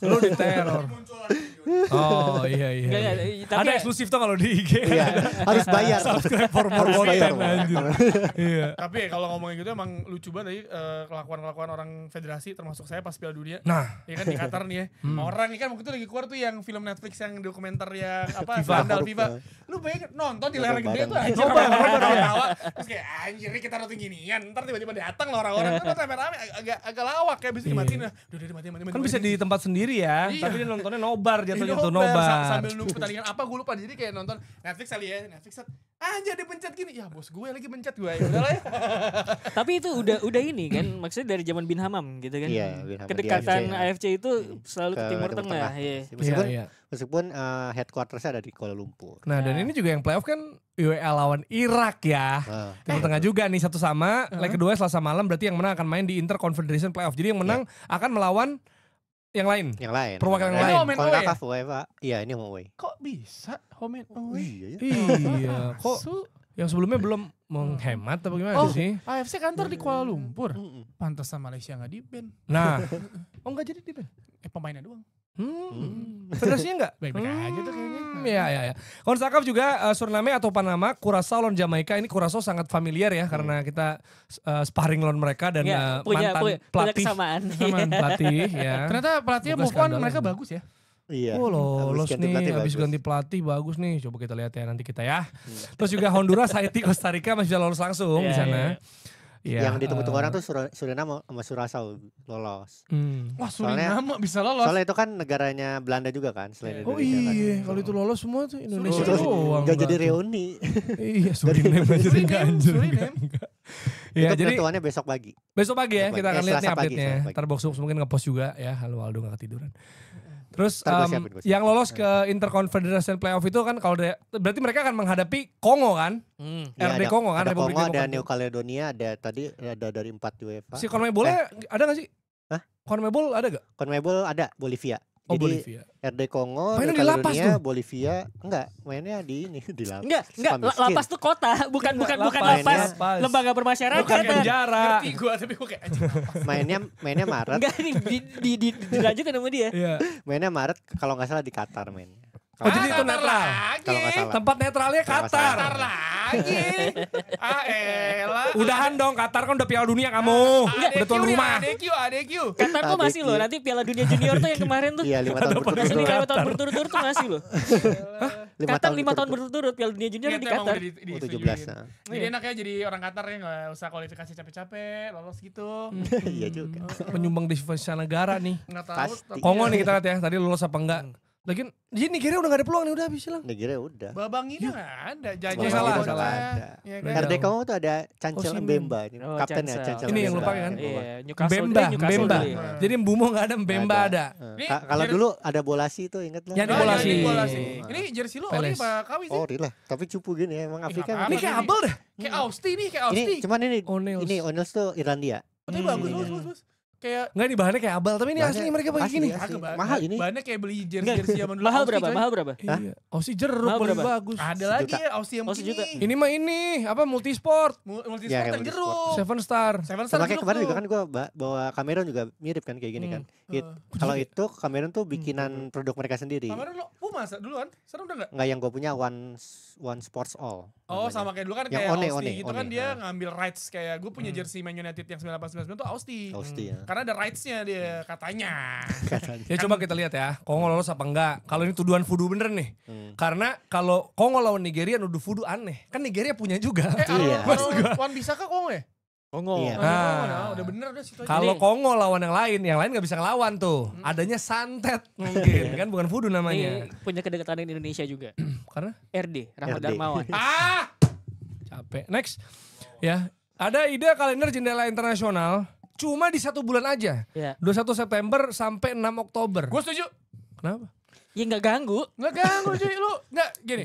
Lu diteror. Muncul lagi di YouTube. Oh iya iya. Enggak, iya. enggak, tapi Ada ya- eksklusif tuh kalau di IG. Iya, harus bayar. Subscribe for more Harus bayar, content Bang. anjir. Iya. Tapi ya kalau ngomongin gitu emang lucu banget tadi kelakuan-kelakuan orang federasi termasuk saya pas Piala Dunia. Nah, Ya kan di Qatar nih ya. Orang ini kan waktu itu lagi keluar tuh yang film Netflix yang dokumenter yang apa FIFA. skandal FIFA. Lu bayangin nonton di layar Nonton gede bareng. tuh anjir Nobar, orang-orang nobar, ya. ketawa. Terus kayak anjir ini kita nonton ginian. Ntar tiba-tiba datang lah orang-orang tuh nonton rame-rame agak lawak kayak bisa dimatiin. Udah dimatiin. kan bisa di tempat sendiri ya. Iya. Tapi dia nontonnya nobar jatuhnya tuh Nobar, nobar. sambil nunggu pertandingan apa gue lupa. Jadi kayak nonton Netflix kali ya. Netflix set. Anjir dipencet gini. Ya bos gue lagi pencet gue. Ya udahlah ya. Tapi itu udah ini kan maksudnya dari zaman Bin Hamam gitu kan. Iya, Bin Hamam di Kedekatan AFC, ya. AFC itu selalu ke Timur Tengah. Iya. Meskipun Iya, iya. meskipun headquartersnya ada di Kuala Lumpur. Nah dan ini juga yang playoff kan UEA lawan Irak ya. Nah, Timur Tengah juga nih satu sama. Leg kedua Selasa malam berarti yang menang akan main di Inter Confederation Playoff. Jadi yang menang akan melawan yang lain. yang lain. Perwakilan yang Ini lain. home and away ya? CONCACAF UEFA. Iya, ini home away. Kok bisa home and away? Iya, ya. Iya, kok yang sebelumnya belum menghemat atau gimana Oh, sih? AFC kantor di Kuala Lumpur. Mm-mm. Pantesan Malaysia nggak di-ban. Nah, oh enggak jadi di ban. Pemainnya doang. Federasinya enggak? Baik-baik aja tuh kayaknya. Iya, iya, iya. CONCACAF juga Suriname atau Panama, Curaçao lawan Jamaika. Ini Curaçao sangat familiar ya karena kita sparring lawan mereka dan Ya, punya mantan punya pelatih. kesamaan. Pelatih ya. Ternyata pelatihnya Bukan move on skandal mereka ya. bagus ya. Iya. Oh lolos Habis ganti nih, pelatih habis bagus. ganti pelatih bagus nih. Coba kita lihat ya nanti kita ya. Terus juga Honduras, Haiti, Costa Rica masih bisa lolos langsung di Iya, sana. iya. Iya, Yang ditunggu-tunggu orang tuh Suriname sama Curaçao lolos. Wah Soalnya- Suriname bisa lolos. Soalnya itu kan negaranya Belanda juga kan selain Oh Indonesia kan. iya, kalau itu lolos semua tuh Indonesia Terus doang. Gak jadi berarti. reuni. Iya, Suriname aja enggak anjir. Suriname. Iya, Itu jadi penentuannya besok pagi. besok pagi ya Besok kita pagi. akan lihat nih Selasa pagi, update-nya. Selasa pagi. Ntar Box Box mungkin nge-post juga ya. Halo Aldo gak ketiduran. Terus Ntar gua siapin, gua siapin. yang lolos ke Interconfederation Playoff itu kan kalau berarti mereka akan menghadapi Kongo kan? Iya, RD Kongo kan, ada Republik Kongo, ada Demokratik. New Caledonia, ada tadi ada dari 4 UEFA. Si CONMEBOL-nya ada gak sih? Hah? CONMEBOL ada gak? CONMEBOL ada Bolivia. Oh Jadi Bolivia. RD Kongo, Mainnya New di lapas Caledonia, tuh? Bolivia, enggak, mainnya di ini di lapas. Enggak, Suka miskin. lapas tuh kota, bukan Lapas, lapas lapas. lembaga bermasyarakat. Bukan penjara. Ngerti gue tapi gue kayak anjing. Mainnya Maret, Enggak nih dilanjutin sama dia. Iya. mainnya Maret kalau nggak salah di Qatar mainnya. Oh jadi itu Qatar netral. lagi. Kalau nggak salah. Tempat netralnya Kalau nggak Qatar. Qatar lagi. Elah. Udahan dong, Qatar kan udah Piala Dunia kamu. Udah tuan rumah. ADQ. Qatar tuh masih loh, nanti Piala Dunia Junior tuh yang kemarin tuh. Iya 5 tahun Masih berturut-turut. 5 tahun berturut-turut tuh masih loh. 5 Qatar 5 tahun berturut-turut Piala Dunia Junior di Qatar. Oh, 17. Nah. Jadi enak ya jadi orang Qatar ya nggak usah kualifikasi capek-capek, lolos gitu. Iya juga. Menyumbang di sisa negara nih. Nggak tahu. Pasti. tapi Kongo ya. nih kita lihat ya, tadi lolos apa enggak. Lagian jadi Nigeria udah gak ada peluang nih, udah habis hilang. Nigeria udah. Babang ini nggak ada. Janji Oh, salah, Bogota. salah. Ya Beda. kan? RD Kongo tuh ada Cancel Osimhen. Mbemba ini. Oh, Kaptennya Cancel. Cancel Ini yang Mbemba. lupa kan? Iya, Newcastle Mbemba, Newcastle Mbemba. dulu ya. Jadi Mbumo gak ada, Mbemba ada. Ini Kalau jer- dulu ada Bolasi tuh inget lah. Yang di Oh, Bolasi. yang di Bolasi. Oh. Ini jersey lo Peles. oli apa kawin sih? Oh, lah. Tapi cupu gini ya, emang Afrika. apa-apa. Ini kayak Abel dah. Kayak Austi nih, kayak Austi. Ini cuman ini O'Neill's. ini O'Neill's tuh Irlandia. Tapi bagus. Kayak Enggak, ini bahannya kayak Abel, tapi ini Bahannya asli mereka pakai asli gini. ya. agak Mahal ini. Bahannya kayak beli Enggak, jersey zaman dulu. Mahal Austi, berapa? coy. Mahal berapa? Iya. Oh si jeruk Mahal paling berapa? bagus. Ada Sejuta. lagi ya Austi yang Oh, sejuta. begini. Ini mah ini apa multisport, Multisport Ya, kayak yang multisport. jeruk. Seven Star. Seven Star Sama kayak jeruk kemarin tuh. juga kan gue bawa Cameron juga mirip kan kayak gini kan. Kalau itu Cameron tuh bikinan produk mereka sendiri. Kemarin lo Puma duluan, sekarang udah enggak? Nggak yang gue punya One Sports All. Oh namanya. sama kayak dulu kan Yang kayak One, Austi One, gitu kan One, dia nah. ngambil rights kayak gue punya jersey Man United yang 98-99 tuh Austi. Austi ya. karena ada rights-nya dia katanya. Ya coba kita lihat ya, Kongo lolos apa enggak. Kalau ini tuduhan voodoo bener nih. Karena kalau Kongo lawan Nigeria nuduh voodoo aneh. Kan Nigeria punya juga. Iya. Wan bisa kah Kongo ya? Kongo. Iya. Nah, udah bener deh situ aja. Kalau Kongo lawan yang lain gak bisa ngelawan tuh. Adanya santet mungkin, kan bukan voodoo namanya. Ini punya kedekatan dengan Indonesia juga. Karena RD, Rahmat RD. Darmawan. capek. Next. Ya, ada ide kalender jendela internasional cuma di 1 bulan aja. Ya. 21 September sampai 6 Oktober. Gue setuju. Kenapa? Ya nggak ganggu. Nggak ganggu cuy, lu nggak gini.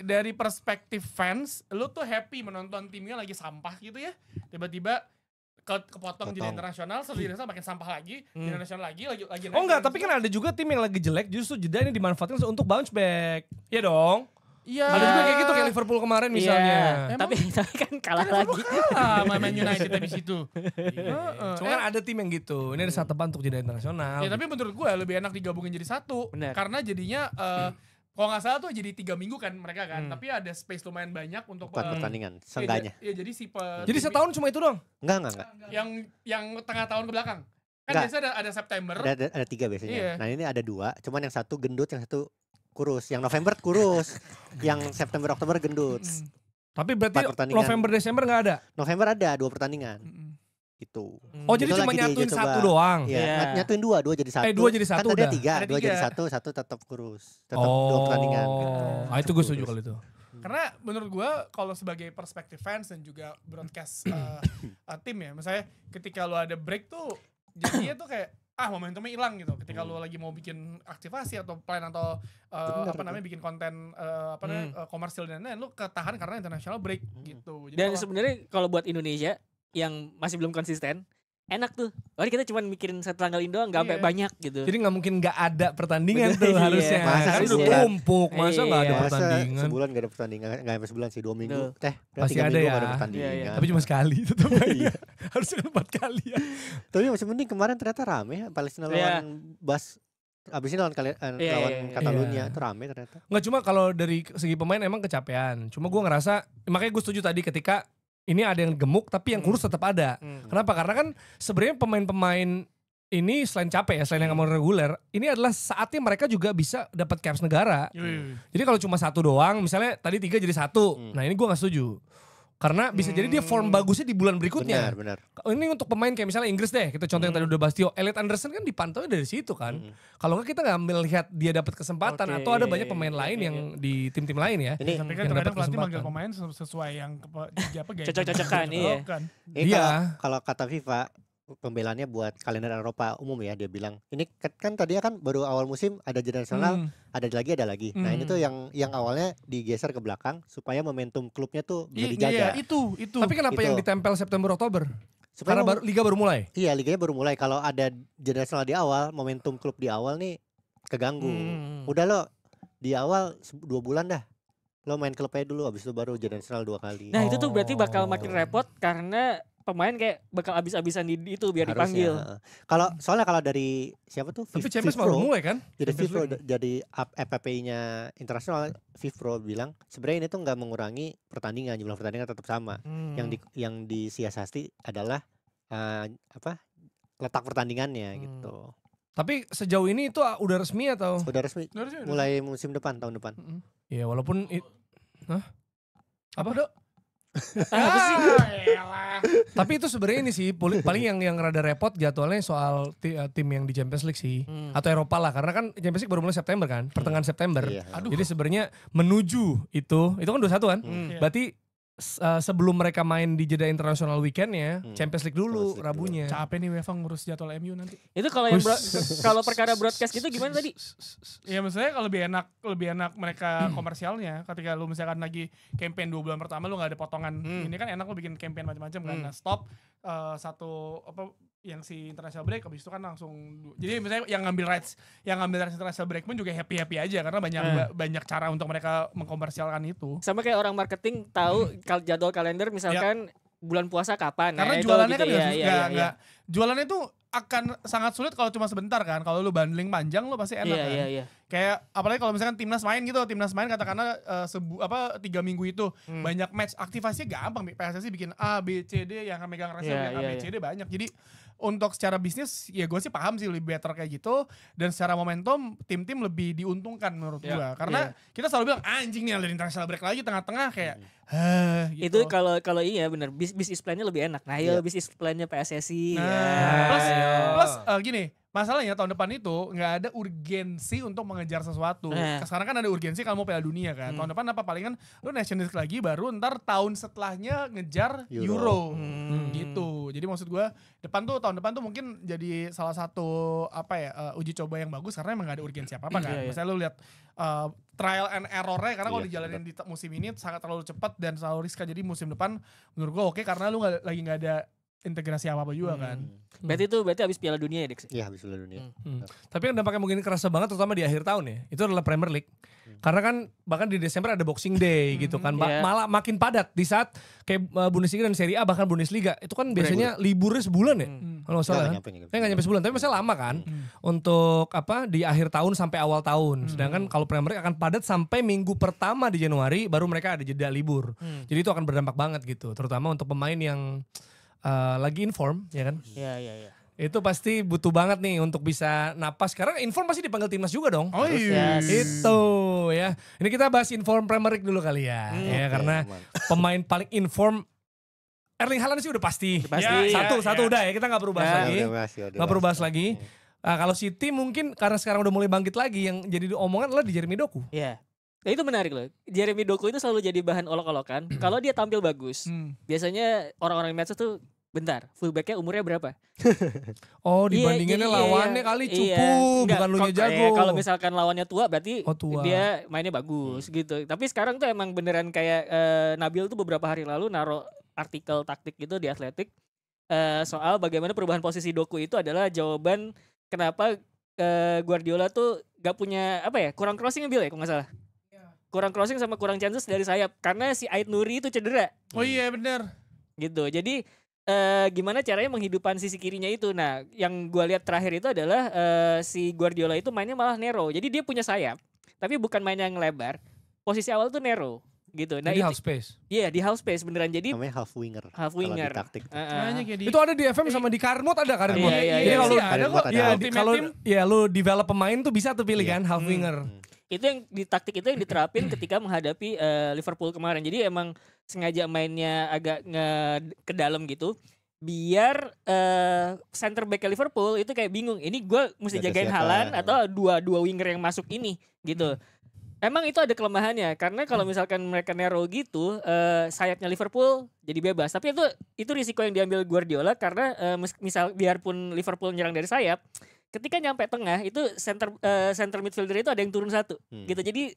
Dari perspektif fans, lu tuh happy menonton timnya lagi sampah gitu ya. Tiba-tiba kepotong jadi internasional, setelah internasional makin sampah lagi, internasional lagi Oh enggak, tapi kan ada juga tim yang lagi jelek justru jeda ini dimanfaatkan untuk bounce back. Iya dong. Iya. Ada juga kayak gitu kayak Liverpool kemarin misalnya. Iya. Tapi kan kalah lagi. sama Man United habis itu. Cuma kan ada tim yang gitu. Ini ada saat tepat untuk jeda internasional. Ya tapi menurut gue lebih enak digabungin jadi satu. Bener. Karena jadinya kalau nggak salah tuh jadi 3 minggu kan mereka kan. Tapi ada space lumayan banyak untuk 4 pertandingan, seenggaknya. Iya jadi Jadi setahun cuma itu doang. Enggak. yang tengah tahun ke belakang. Kan Enggak. biasa ada September. Ada 3 biasanya. Iya. Nah ini ada 2, cuman yang satu gendut, yang satu kurus. Yang November kurus, yang September Oktober gendut. Tapi berarti 4 pertandingan. November Desember nggak ada. November ada 2 pertandingan. Gitu. Oh jadi Itu cuma lagi nyatuin dicoba. satu doang. Iya, Iya. nyatuin 2 jadi 1. 2 jadi 1 kan tadi udah. ada 3, 2 jadi 1 tetap kurus. Tetap 2 pertandingan. Ah itu gue setuju kalau itu. Karena menurut gue kalau sebagai perspektif fans dan juga broadcast tim ya, misalnya ketika lo ada break tuh jadinya tuh kayak momentumnya hilang gitu. Ketika lo lagi mau bikin aktivasi atau plan atau bikin konten komersil dan lain-lain, lo ketahan karena international break gitu. Jadi Dan kalau- sebenarnya kalau buat Indonesia yang masih belum konsisten, enak tuh. Wah kita cuma mikirin satu tanggal ini doang, nggak sampai Iya. banyak gitu. Jadi nggak mungkin nggak ada pertandingan Bener, tuh iya. harusnya. Masa Kan sih udah sebulan? tumpuk, masa nggak ada Iya. Masa pertandingan. sebulan gak ada pertandingan, gak sampai sebulan sih, 2 minggu. Betul. Berarti Pasti 3 ada minggu ya. gak ada pertandingan. Iya, iya. Tapi cuma sekali tetap aja. Harusnya 4 kali ya. Tapi masih penting kemarin ternyata rame ya, Palestina Iya. lawan Bas. Abis ini lawan Iya. Catalunya, Iya. itu rame ternyata. Nggak cuma kalau dari segi pemain emang kecapean. Cuma gue ngerasa, makanya gue setuju tadi ketika ini ada yang gemuk tapi yang kurus tetap ada. Kenapa? Karena kan sebenarnya pemain-pemain ini selain capek ya, selain yang mau reguler, ini adalah saatnya mereka juga bisa dapat caps negara. Jadi kalau cuma 1 doang, misalnya tadi 3 jadi 1. Nah ini gue nggak setuju. Karena bisa jadi dia form bagusnya di bulan berikutnya. Benar. Ini untuk pemain kayak misalnya Inggris deh, kita contoh yang tadi udah bahas Tio. Elliot Anderson kan dipantau dari situ kan. Kalau nggak kita nggak melihat dia dapat kesempatan Oke. atau ada banyak pemain lain yang di tim-tim lain ya. Ini Tapi kan yang kadang dapat pelatih manggil kesempatan. pemain sesuai yang gaya Cocok-cocokan, iya. Ini Iya. kalau kata FIFA pembelaannya buat kalender Eropa umum ya, dia bilang ini kan tadinya kan baru awal musim ada jeda nasional, ada lagi. Nah ini tuh yang awalnya digeser ke belakang supaya momentum klubnya tuh bisa dijaga. Iya, itu. Tapi kenapa Itu. yang ditempel September Oktober? Supaya Karena liga baru mulai. iya, liganya baru mulai. Kalau ada jeda nasional di awal, momentum klub di awal nih keganggu. Udah lo di awal 2 bulan dah. Lo main klub aja dulu, habis itu baru jeda nasional 2 kali. Nah itu tuh berarti bakal makin repot karena pemain kayak bakal abis-abisan di itu biar dipanggil. Harusnya. Kalau soalnya kalau dari siapa tuh? Tapi Champions baru mulai kan? Jadi Champions FIFPro League. jadi FPPI-nya internasional, FIFPro bilang sebenarnya ini tuh nggak mengurangi pertandingan, jumlah pertandingan tetap sama. Yang disiasati adalah letak pertandingannya gitu. Tapi sejauh ini itu udah resmi atau? Udah resmi mulai musim depan, tahun depan. Ya walaupun apa dok? Apa sih? Tapi itu sebenarnya ini sih paling yang rada repot jadwalnya soal tim yang di Champions League sih atau Eropa lah, karena kan Champions League baru mulai September kan, pertengahan September. Iya. Jadi sebenarnya menuju itu kan 21 kan? Berarti sebelum mereka main di jeda internasional weekendnya, Champions League dulu Champions League Rabunya. Capek nih UEFA ngurus jadwal MU nanti. Itu kalau yang kalau perkara broadcast gitu gimana tadi? Ya maksudnya kalau lebih enak mereka komersialnya. Ketika lu misalkan lagi campaign 2 bulan pertama lu nggak ada potongan. Ini kan enak lu bikin campaign macam-macam kan. Nah, stop satu yang si international break, habis itu kan langsung. Jadi misalnya yang ngambil rights international break pun juga happy aja karena banyak cara untuk mereka mengkomersialkan itu. Sama kayak orang marketing tahu jadwal kalender misalkan bulan puasa kapan. Karena Nah, itu jualannya gitu, kan iya. nggak jualannya itu akan sangat sulit kalau cuma sebentar kan. Kalau lu bundling panjang lu pasti enak kan. Iya. Kayak apalagi kalau misalkan timnas main gitu, timnas main katakanlah 3 minggu itu banyak match, aktivasinya gampang. PSSI bikin A, B, C, D, yang megang rahasia A, B, C, D banyak. Jadi untuk secara bisnis ya gue sih paham sih lebih better kayak gitu, dan secara momentum tim-tim lebih diuntungkan menurut gue. Karena kita selalu bilang anjing nih ada international break lagi tengah-tengah kayak gitu. Itu kalau iya bener bisnis plan-nya lebih enak. Nah, bisnis plan-nya PSSI. Plus gini, masalahnya tahun depan itu nggak ada urgensi untuk mengejar sesuatu. Sekarang kan ada urgensi kalau mau Piala Dunia kan. Tahun depan apa palingan lu Nations League lagi, baru ntar tahun setelahnya ngejar Euro. Gitu. Jadi maksud gue tahun depan tuh mungkin jadi salah satu uji coba yang bagus karena emang gak ada urgensi apa-apa kan. Misalnya lu lihat trial and error-nya karena kalau dijalanin di musim ini sangat terlalu cepat dan selalu riskan. Jadi musim depan menurut gue oke karena lu lagi nggak ada integrasi apa-apa juga kan. Berarti habis Piala Dunia ya, Dex? Iya, habis Piala Dunia. Tapi yang dampaknya mungkin kerasa banget terutama di akhir tahun ya. Itu adalah Premier League. Karena kan bahkan di Desember ada Boxing Day gitu kan. Malah makin padat di saat kayak Bundesliga dan Serie A, bahkan Bundesliga. Itu kan biasanya liburnya sebulan ya. Kalau nggak salah kan. Nggak nyampe sebulan, tapi masih lama kan. Untuk di akhir tahun sampai awal tahun. Sedangkan kalau Premier League akan padat sampai minggu pertama di Januari, baru mereka ada jeda libur. Jadi itu akan berdampak banget gitu. Terutama untuk pemain yang lagi inform, ya kan? Iya. Itu pasti butuh banget nih untuk bisa napas. Karena inform pasti dipanggil timnas juga dong. Oh iya. Itu ya. Ini kita bahas inform Premier League dulu kali ya. Karena pemain paling inform Erling Haaland sih udah pasti. Satu udah ya. Kita nggak perlu bahas lagi. Nggak perlu bahas lagi. Nah, kalau City mungkin karena sekarang udah mulai bangkit lagi, yang jadi omongan adalah di Jeremy Doku. Iya. Nah, itu menarik loh. Jeremy Doku itu selalu jadi bahan olok-olokan. Kalau dia tampil bagus, biasanya orang-orang di medsos tuh, bentar, fullbacknya umurnya berapa? Oh, dibandinginnya lawannya kali cupu, bukan lu nya jago. Kalau misalkan lawannya tua berarti dia mainnya bagus gitu. Tapi sekarang tuh emang beneran kayak Nabil tuh beberapa hari lalu naruh artikel taktik gitu di Athletic soal bagaimana perubahan posisi Doku itu adalah jawaban kenapa Guardiola tuh gak punya kurang crossing Bil ya kalau gak salah. Kurang crossing sama kurang chances dari sayap karena si Ait Nuri itu cedera. Oh iya benar. Gitu. Jadi gimana caranya menghidupkan sisi kirinya itu. Nah, yang gue lihat terakhir itu adalah si Guardiola itu mainnya malah narrow. Jadi dia punya sayap, tapi bukan main yang lebar. Posisi awal tuh narrow gitu. Nah, di half space. Iya, di half space beneran. Jadi namanya half winger. Half winger. Itu ada di FM sama di Karmot ada Karmot. Iya, kalau lu develop pemain tuh bisa tuh pilih kan half winger. Itu yang di taktik itu yang diterapin ketika menghadapi Liverpool kemarin. Jadi emang sengaja mainnya agak ke dalam gitu biar center back Liverpool itu kayak bingung. Ini gue mesti jagain Haaland atau dua winger yang masuk ini gitu. Emang itu ada kelemahannya karena kalau misalkan mereka narrow gitu sayapnya Liverpool jadi bebas. Tapi itu risiko yang diambil Guardiola karena misal biarpun Liverpool nyerang dari sayap, ketika nyampe tengah itu center midfielder itu ada yang turun satu gitu. Jadi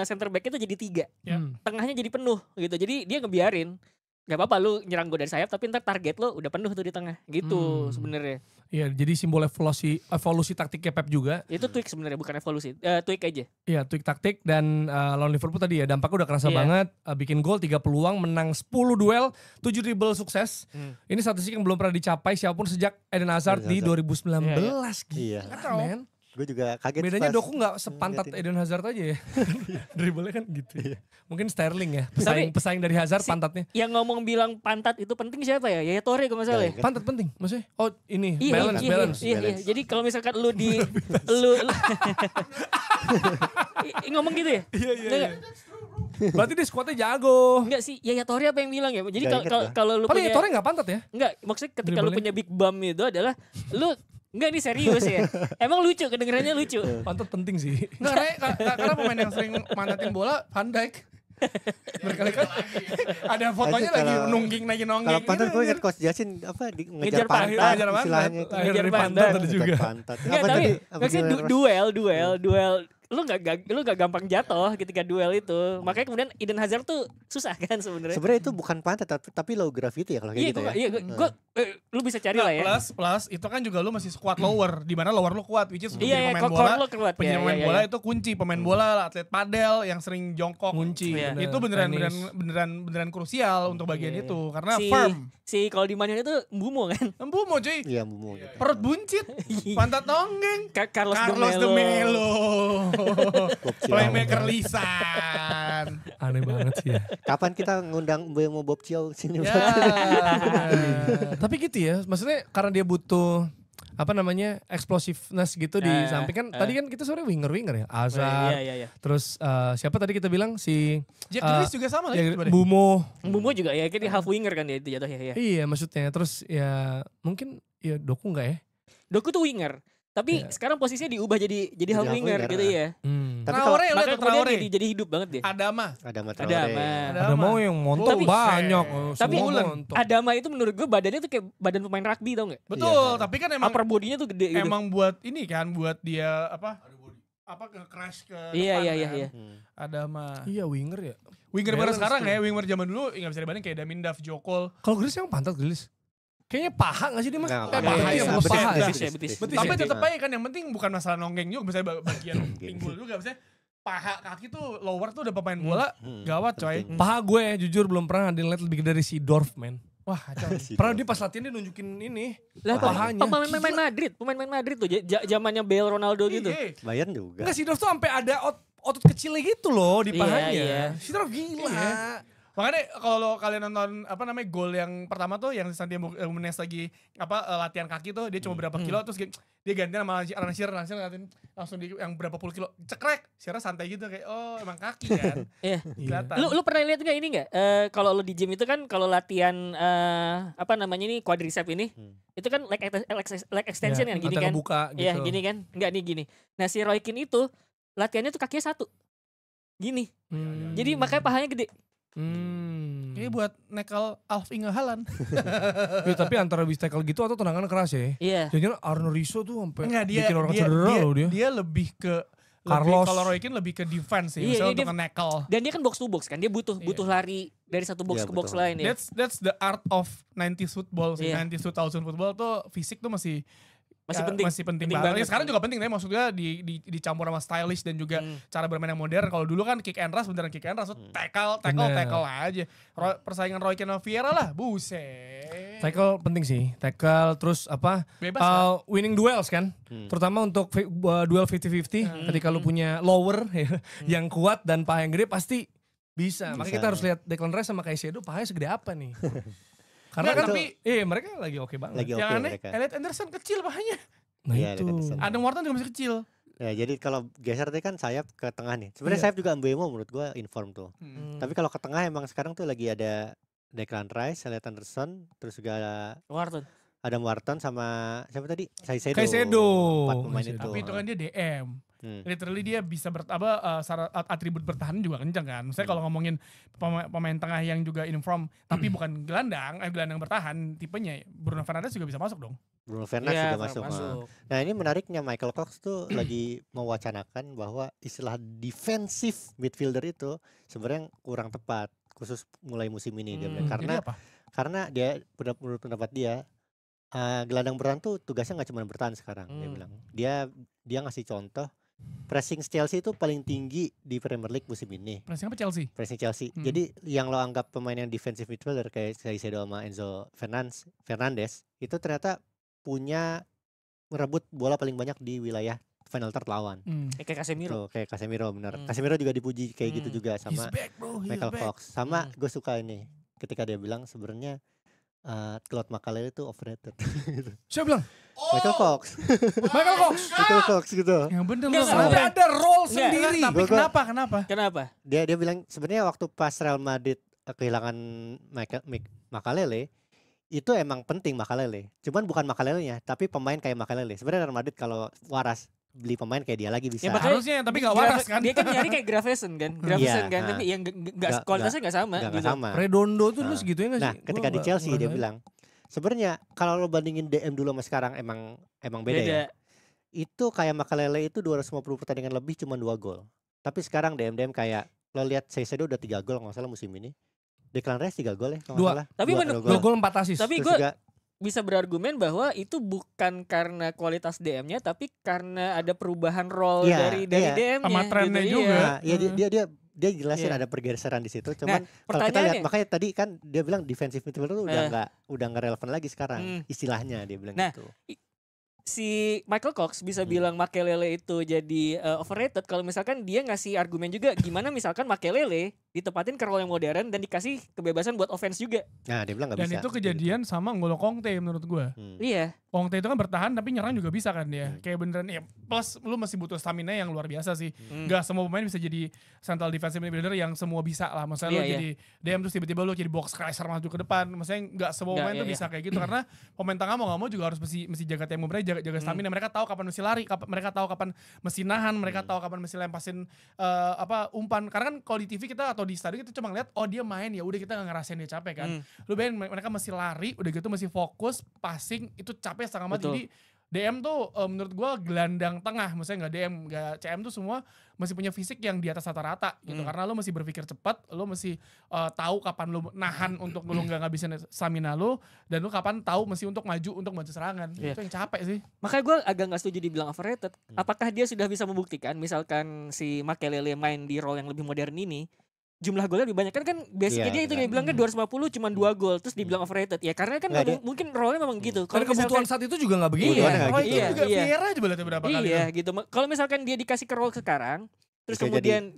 center back itu jadi 3. Tengahnya jadi penuh gitu. Jadi dia ngebiarin gak apa-apa lu nyerang gue dari sayap tapi ntar target lo udah penuh tuh di tengah gitu sebenarnya. Iya, jadi simbol evolusi taktiknya Pep juga. Itu tweak sebenarnya bukan evolusi, tweak aja. Iya, tweak taktik dan lawan Liverpool tadi ya dampaknya udah kerasa banget. Bikin gol, 3 peluang, menang 10 duel, 7 dribble sukses. Ini statistik yang belum pernah dicapai siapapun sejak Eden Hazard di 2019. Iya. Men. Gue juga kaget. Bedanya Doku gak sepantat Eden Hazard aja ya. Dribblenya kan gitu. Mungkin Sterling ya, pesaing dari Hazard pantatnya. Yang ngomong bilang pantat itu penting siapa ya? Yaya Toure kalau nggak salah ya. Pantat penting, maksudnya? Oh ini balance. Iya. Jadi kalau misalkan lu ngomong gitu ya? Iya. Berarti dia squadnya jago. Enggak sih, Yaya Toure apa yang bilang ya? Jadi kalau lu punya Yaya Toure nggak pantat ya? Enggak, maksudnya ketika lu punya big bum itu adalah lu enggak, ini serius ya. Emang lucu, kedengerannya lucu. Pantat penting sih. Enggak, karena pemain yang sering mandatin bola Van Dijk. Berkali-kali ada fotonya lagi nungging. Kalau pantat gue ingat Coach Jasin ngejar pantat istilahnya itu. Ngejar pantat ada juga. Enggak, tapi maksudnya duel lu nggak gampang jatuh ketika duel itu. Makanya kemudian Eden Hazard tuh susah kan sebenarnya. Sebenarnya itu bukan pantat tapi low gravity ya kalau kayak Iya, gitu ya. lu bisa cari lah ya. Plus itu kan juga lu masih squad lower, di mana lower lu kuat, which is untuk Iya, jadi pemain bola. lu kuat. Pemain Iya, bola iya. itu kunci, pemain bola, atlet padel yang sering jongkok. Kunci. Iya. bener. Itu beneran Tenis. krusial untuk bagian Iya. itu karena firm. Si kalau di Man U itu Mbumo kan. Embumo cuy. Iya, Mumu gitu. Perut buncit, pantat nonggeng. Carlos De Melo. Bob Ciao. Playmaker lisan. Aneh banget sih ya. Kapan kita ngundang Mbemo Bob Ciao sini? Ya. Tapi gitu ya, maksudnya karena dia butuh apa namanya explosiveness gitu di samping kan tadi kan kita sore winger ya Hazard Iya. terus siapa tadi kita bilang si Jack Grealish juga sama lagi. ya, Bumo Mbumo juga ya, kayak di half winger kan dia itu jatuhnya ya. iya maksudnya terus ya mungkin ya Doku nggak ya. Doku tuh winger. Tapi Iya. sekarang posisinya diubah jadi half half winger winger, gitu ya. Tapi Traore Makanya lihat tuh kemudian Traore. jadi hidup banget deh. Adama. ada Adama. ada mau yang montok Tapi- banyak Tapi semua montok. Adama itu menurut gue badannya tuh kayak badan pemain rugby tau gak? Betul, tapi kan emang Upper bodinya tuh gede gitu. emang buat ini kan, buat dia apa nge-crash ke Iya, depan iya, kan. iya. Adama. Iya winger ya. Winger baru Balance sekarang tuh. ya, winger zaman dulu nggak bisa dibanding kayak Damin Duff, Jokol. Kalau Grealish yang pantat Grealish. Kayaknya paha gak sih dia mas? Nggak, Paha nggak, ya, nggak, sama betis, paha ya. betis, betis. Betis Tapi ya? tetep aja kan yang penting bukan masalah nonggeng juga, misalnya bagian pinggul juga, misalnya paha kaki tuh lower tuh udah pemain bola gawat coy. Penting. Paha gue jujur belum pernah ada lihat lebih gede dari Seedorf man. Wah kacau. Pernah dia pas latihan dia nunjukin ini Lah pahanya. pemain Madrid tuh zamannya Bale Ronaldo gitu. Iya. Bayern juga. Enggak Seedorf tuh sampai ada otot kecilnya gitu loh di Iya, pahanya. iya. Seedorf gila. Iya. Makanya kalau kalian nonton apa namanya gol yang pertama tuh yang Santiago Menez lagi latihan kaki tuh dia cuma berapa kilo terus dia gantian sama Ransir latihan langsung di yang berapa puluh kilo cekrek Sierra santai gitu kayak oh emang kaki kan Iya. kelihatan. Lu pernah lihat nggak ini nggak? Kalau lu di gym itu kan kalau latihan apa namanya ini quadricep ini, itu kan leg extension Ya, kan gini mata kan? kebuka gitu. Iya gini kan? Enggak nih gini. Nah si Roy Keane itu latihannya tuh kakinya satu, gini. Jadi makanya pahanya gede. Kayaknya buat nekal Alf Inge Haaland. Ya, tapi antara bis tackle gitu atau tendangan keras ya. Iya. Jadi Arno Riso tuh sampai Enggak bikin orang cedera loh dia. Dia lebih ke Carlos. kalau Roy Keane lebih ke defense sih, Iya, misalnya iya, untuk nge-neckal. Dan dia kan box to box kan, dia butuh lari dari satu box Iya, ke box betul. lain ya. That's the art of 90s football sih. Iya. 90s 2000 football tuh fisik tuh masih Penting. masih penting banget. Ya, sekarang juga penting tapi maksudnya dicampur sama stylish dan juga cara bermain yang modern. Kalau dulu kan kick and rush beneran kick and rush, tackle Bener. aja. Persaingan Roy Keane sama Vieira lah, buset. Tackle penting sih. Tackle terus apa? Bebas kan? Winning duels kan. Terutama untuk duel 50-50 ketika lu punya lower ya, yang kuat dan paha yang gede pasti bisa. Makanya kita harus lihat Declan Rice sama Caicedo pahanya segede apa nih. Karena Nggak, kan tapi- mereka lagi oke banget. Lagi Yang oke aneh, mereka. Elliot Anderson kecil pahanya. Nah Iya, itu. Elliot Anderson. Adam Wharton juga masih kecil. Ya, jadi kalau geser tadi kan sayap ke tengah nih. Sebenarnya Iya. sayap juga Mbeumo menurut gua inform tuh. Tapi kalau ke tengah emang sekarang tuh lagi ada Declan Rice, Elliot Anderson, terus juga ada Wharton. Adam Wharton sama siapa tadi? Caicedo. Caicedo. 4 pemain Caicedo. itu. Tapi itu kan dia DM. Literally dia bisa atribut bertahan juga kencang kan. Misalnya kalau ngomongin pemain tengah yang juga inform tapi bukan gelandang bertahan tipenya Bruno Fernandes juga bisa masuk dong. Bruno Fernandes Iya, juga masuk. Nah, ini menariknya Michael Cox tuh lagi mewacanakan bahwa istilah defensive midfielder itu sebenarnya kurang tepat khusus mulai musim ini dia bilang. Jadi apa? Karena dia menurut pendapat dia gelandang bertahan tuh tugasnya nggak cuma bertahan sekarang dia bilang. Dia ngasih contoh pressing Chelsea itu paling tinggi di Premier League musim ini. Pressing apa Chelsea? Pressing Chelsea. Jadi yang lo anggap pemain yang defensive midfielder kayak Caicedo sama Enzo Fernandes itu ternyata punya merebut bola paling banyak di wilayah final third lawan. Kayak Casemiro. Tuh, kayak Casemiro benar. Casemiro juga dipuji kayak gitu juga He's sama back bro, he's Michael back. Fox. Sama gue suka ini ketika dia bilang sebenarnya Claude Makelele itu overrated. Gitu. Siapa bilang? Michael Fox. Michael Fox. Michael Fox gitu. Yang bener Nggak, lu nggak, Dia ada role Nggak, sendiri. Tapi Gua- kenapa? Kenapa? Dia bilang sebenarnya waktu pas Real Madrid kehilangan Makelele itu emang penting Makelele. Cuman bukan Makelele-nya, tapi pemain kayak Makelele. Sebenarnya Real Madrid kalau waras beli pemain kayak dia lagi bisa. Ya, makanya Harusnya tapi gak waras kan. Dia kan nyari kayak Gravesen kan. Gravesen kan, tapi yang Nggak- kualitasnya nggak sama Nggak gitu. sama. Redondo tuh dulu Nah. segitu ya nggak Nah, sih? ketika Gua di nggak Chelsea dia ngerasain. bilang sebenarnya kalau lo bandingin DM dulu sama sekarang emang beda ya. itu kayak Makalele itu 250 pertandingan lebih cuma 2 gol. Tapi sekarang DM kayak lo lihat Caicedo udah 3 gol nggak salah musim ini. Declan Rice 3 gol ya kalau nggak salah. Tapi 2 gol 4 assist. Tapi Terus gue juga bisa berargumen bahwa itu bukan karena kualitas DM-nya tapi karena ada perubahan role Iya, dari iya. DM-nya Sama trennya gitu, juga. nah, ya dia jelasin Iya. ada pergeseran di situ. Nah, Cuman kalau kita lihat pertanyaannya, makanya tadi kan dia bilang defensive midfielder tuh udah nggak relevan lagi sekarang istilahnya dia bilang Nah, gitu. si Michael Cox bisa bilang Makelele itu jadi overrated kalau misalkan dia ngasih argumen juga gimana misalkan Makelele ditempatin ke role yang modern dan dikasih kebebasan buat offense juga. Nah dia bilang nggak Dan bisa. itu kejadian sama N'Golo Kante menurut gue. Iya. Kante itu kan bertahan tapi nyerang juga bisa kan dia. Kayak beneran ya plus lu masih butuh stamina yang luar biasa sih. Gak semua pemain bisa jadi central defensive midfielder yang semua bisa lah. Maksudnya lu jadi DM terus tiba-tiba lu jadi box crusher maju ke depan. Maksudnya gak semua pemain tuh bisa kayak gitu karena pemain tengah mau gak mau juga harus mesti jaga tempo mereka, jaga stamina. Mereka tahu kapan mesti lari, mereka tahu kapan mesti nahan, mereka tahu kapan mesti lempasin umpan. Karena kan kalau di TV kita atau di stadion kita cuma ngeliat oh dia main ya udah kita gak ngerasain dia capek kan. Lu bayangin mereka mesti lari, udah gitu mesti fokus, passing itu capek setengah mati. Jadi DM tuh menurut gue gelandang tengah, maksudnya nggak DM, nggak CM tuh semua masih punya fisik yang di atas rata-rata gitu. Karena lo masih berpikir cepat, lo masih tahu kapan lo nahan untuk lo nggak ngabisin stamina lo, dan lo kapan tahu mesti untuk maju serangan. Itu yang capek sih. Makanya gue agak gak setuju dibilang overrated. Apakah dia sudah bisa membuktikan misalkan si Makelele main di role yang lebih modern ini jumlah golnya lebih banyak kan basicnya dia itu dia bilang kan 250 cuma 2 gol terus dibilang overrated ya karena kan mungkin role-nya memang gitu. Karena kebutuhan saat itu juga gak begitu. Itu juga Vieira aja berarti berapa kali. Iya gitu. Kalau misalkan dia dikasih ke role sekarang terus bisa kemudian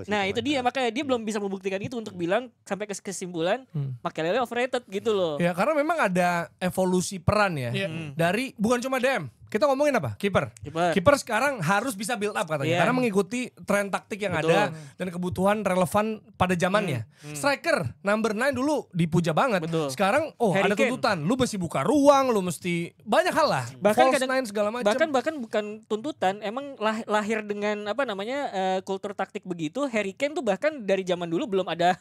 nah itu dia makanya dia belum bisa membuktikan itu untuk bilang sampai ke kesimpulan Makelele overrated gitu loh. Ya karena memang ada evolusi peran ya. Dari bukan cuma DM. Kita ngomongin apa? Kiper sekarang harus bisa build up katanya. Karena mengikuti tren taktik yang ada dan kebutuhan relevan pada zamannya. Striker number 9 dulu dipuja banget. Sekarang ada tuntutan. Lu mesti buka ruang, lu mesti banyak hal lah. Bahkan false nine segala macam. Bahkan bukan tuntutan, emang lahir dengan apa namanya kultur taktik begitu. Harry Kane tuh bahkan dari zaman dulu belum ada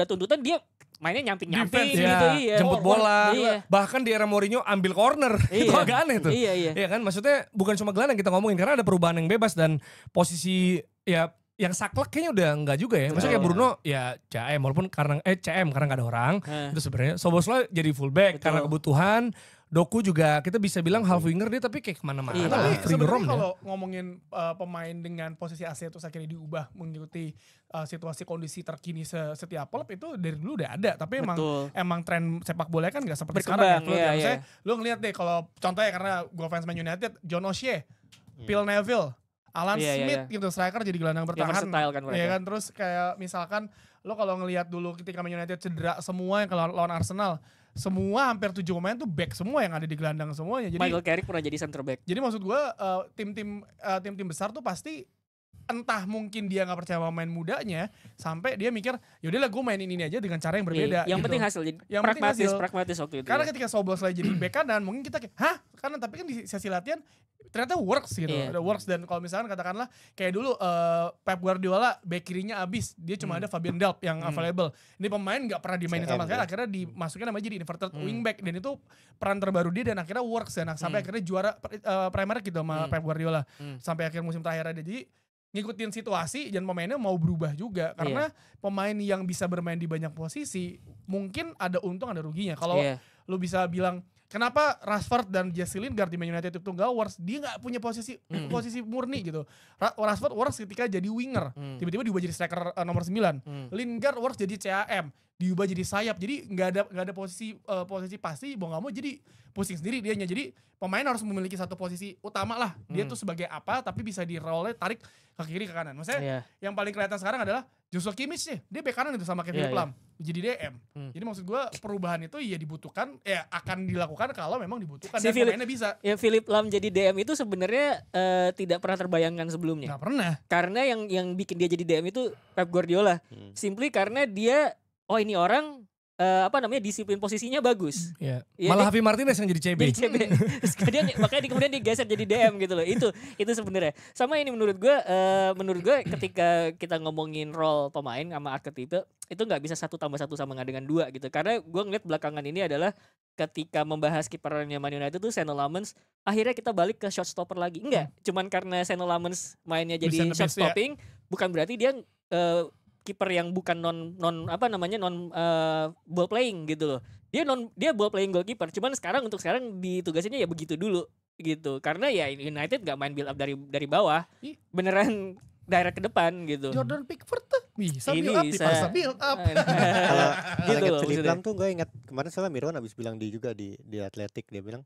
tuntutan dia mainnya nyamping-nyamping gitu, jemput bola. Bahkan di era Mourinho ambil corner. Itu agak aneh tuh. Iya kan, maksudnya bukan cuma gelandang kita ngomongin karena ada perubahan yang bebas dan posisi ya yang saklek kayaknya udah enggak juga ya. Maksudnya kayak Bruno ya CM walaupun karena CM karena enggak ada orang. Itu sebenarnya Szoboszlai jadi fullback karena kebutuhan. Doku juga kita bisa bilang half winger dia tapi kayak kemana-mana. Tapi sebenarnya kalau ngomongin pemain dengan posisi AC terus akhirnya diubah mengikuti situasi kondisi terkini setiap klub itu dari dulu udah ada. Tapi emang tren sepak bola kan gak seperti sekarang ya. Misalnya lu ngeliat deh kalau contohnya karena gue fans Man United, John O'Shea, Phil Neville, Alan Smith gitu striker jadi gelandang bertahan. Ya kan terus kayak misalkan lo kalau ngelihat dulu ketika Man United cedera semua yang kalau lawan Arsenal semua hampir 7 pemain tuh back semua yang ada di gelandang semuanya. Jadi Michael Carrick pernah jadi center back. Jadi maksud gue tim-tim besar tuh pasti entah mungkin dia nggak percaya sama main mudanya sampai dia mikir yaudahlah gue mainin ini aja dengan cara yang berbeda. Yang gitu. penting hasil. Yang pragmatis waktu itu. Karena ketika Szoboszlai jadi back kanan mungkin kita kayak kanan tapi kan di sesi latihan ternyata works gitu. Works dan kalau misalkan katakanlah kayak dulu Pep Guardiola back kirinya abis dia cuma ada Fabian Delph yang available. Ini pemain nggak pernah dimainin sama sekali akhirnya dimasukin namanya jadi inverted wingback dan itu peran terbaru dia dan akhirnya works dan sampai akhirnya juara Premier gitu sama Pep Guardiola sampai akhir musim terakhir ada. Jadi ngikutin situasi dan pemainnya mau berubah juga karena pemain yang bisa bermain di banyak posisi mungkin ada untung ada ruginya. Kalau lu bisa bilang kenapa Rashford dan Jesse Lingard di Man United itu nggak works, dia nggak punya posisi murni gitu. Rashford works ketika jadi winger, tiba-tiba diubah jadi striker nomor 9. Lingard works jadi CAM, diubah jadi sayap. Jadi nggak ada posisi pasti, mau nggak mau jadi pusing sendiri dianya. Jadi pemain harus memiliki satu posisi utama lah. Dia tuh sebagai apa, tapi bisa di roll tarik ke kiri ke kanan. Maksudnya yang paling kelihatan sekarang adalah Joshua Kimmich nih, dia bek kanan itu sama Kevin Lam jadi DM. Jadi maksud gue perubahan itu ya dibutuhkan, ya akan dilakukan kalau memang dibutuhkan dan pemainnya bisa. Ya Philip Lam jadi DM itu sebenarnya tidak pernah terbayangkan sebelumnya. Nggak pernah. Karena yang bikin dia jadi DM itu Pep Guardiola. Simply karena dia ini orang disiplin posisinya bagus. Iya. Iya, Malah dia- Javi Martinez yang jadi CB. Jadi CB. Terus makanya kemudian dia geser jadi DM gitu loh. Itu sebenarnya. Sama ini menurut gue ketika kita ngomongin role pemain sama archetype itu nggak bisa 1 tambah 1 sama dengan 2 gitu. Karena gue ngeliat belakangan ini adalah ketika membahas kipernya Man United tuh Seno Lamens, akhirnya kita balik ke shot stopper lagi. Enggak, cuman karena Seno Lamens mainnya jadi Bisa shot nebis, ya. stopping, bukan berarti dia kiper yang bukan non ball playing gitu loh. Dia ball playing goalkeeper. Cuman untuk sekarang ditugasinnya ya begitu dulu gitu. Karena ya United gak main build up dari bawah. Ih. Beneran direct ke depan gitu. Jordan Pickford tuh bisa Ini build up, bisa. dipaksa build up. Kalau Gitu ingat loh Philip maksudnya. Lam tuh gue ingat kemarin soalnya Mirwan habis bilang juga di Atletik, dia bilang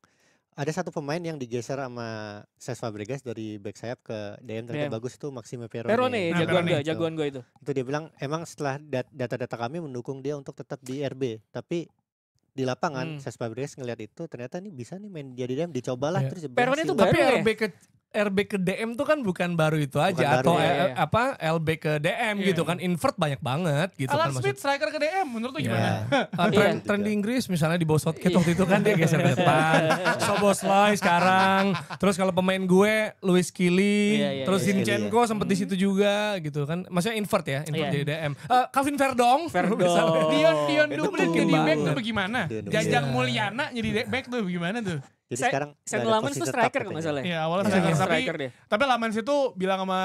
ada satu pemain yang digeser sama Cesc Fabregas dari back sayap ke DM ternyata DM. bagus, itu Maxime Perone, Nah, Perone. jagoan gue itu. Itu dia bilang emang setelah data-data kami mendukung dia untuk tetap di RB, tapi di lapangan Cesc Fabregas ngelihat itu ternyata nih bisa nih main jadi DM, dicobalah Iya. terus Perone berhasil. tuh Tapi baru ya? RB ke DM tuh kan bukan baru itu aja, Bukan atau baru, ya. LB ke DM Iya. gitu kan, invert banyak banget gitu Alan kan Smith striker ke DM menurut lu Iya. gimana? Tren, Iya. tren di Inggris misalnya di bawah Southgate Iya. waktu itu kan dia geser ke depan. Soboslai sekarang. Terus kalau pemain gue Luis Kili, Iya, iya, terus iya. Zinchenko sempat di situ juga gitu kan. Maksudnya invert ya, invert Iya. jadi DM. Calvin Verdong. misalnya. Dion Itu Dublin mungkin jadi back banget. tuh bagaimana? Dion Dublin. Jajang Iya. Mulyana jadi back tuh bagaimana tuh? Jadi Saya- sekarang Seno nggak ada Lamens posisi tuh tetap striker kalau katanya. nggak salah. Iya awalnya Iya. striker, tapi Striker dia. Lamens itu bilang sama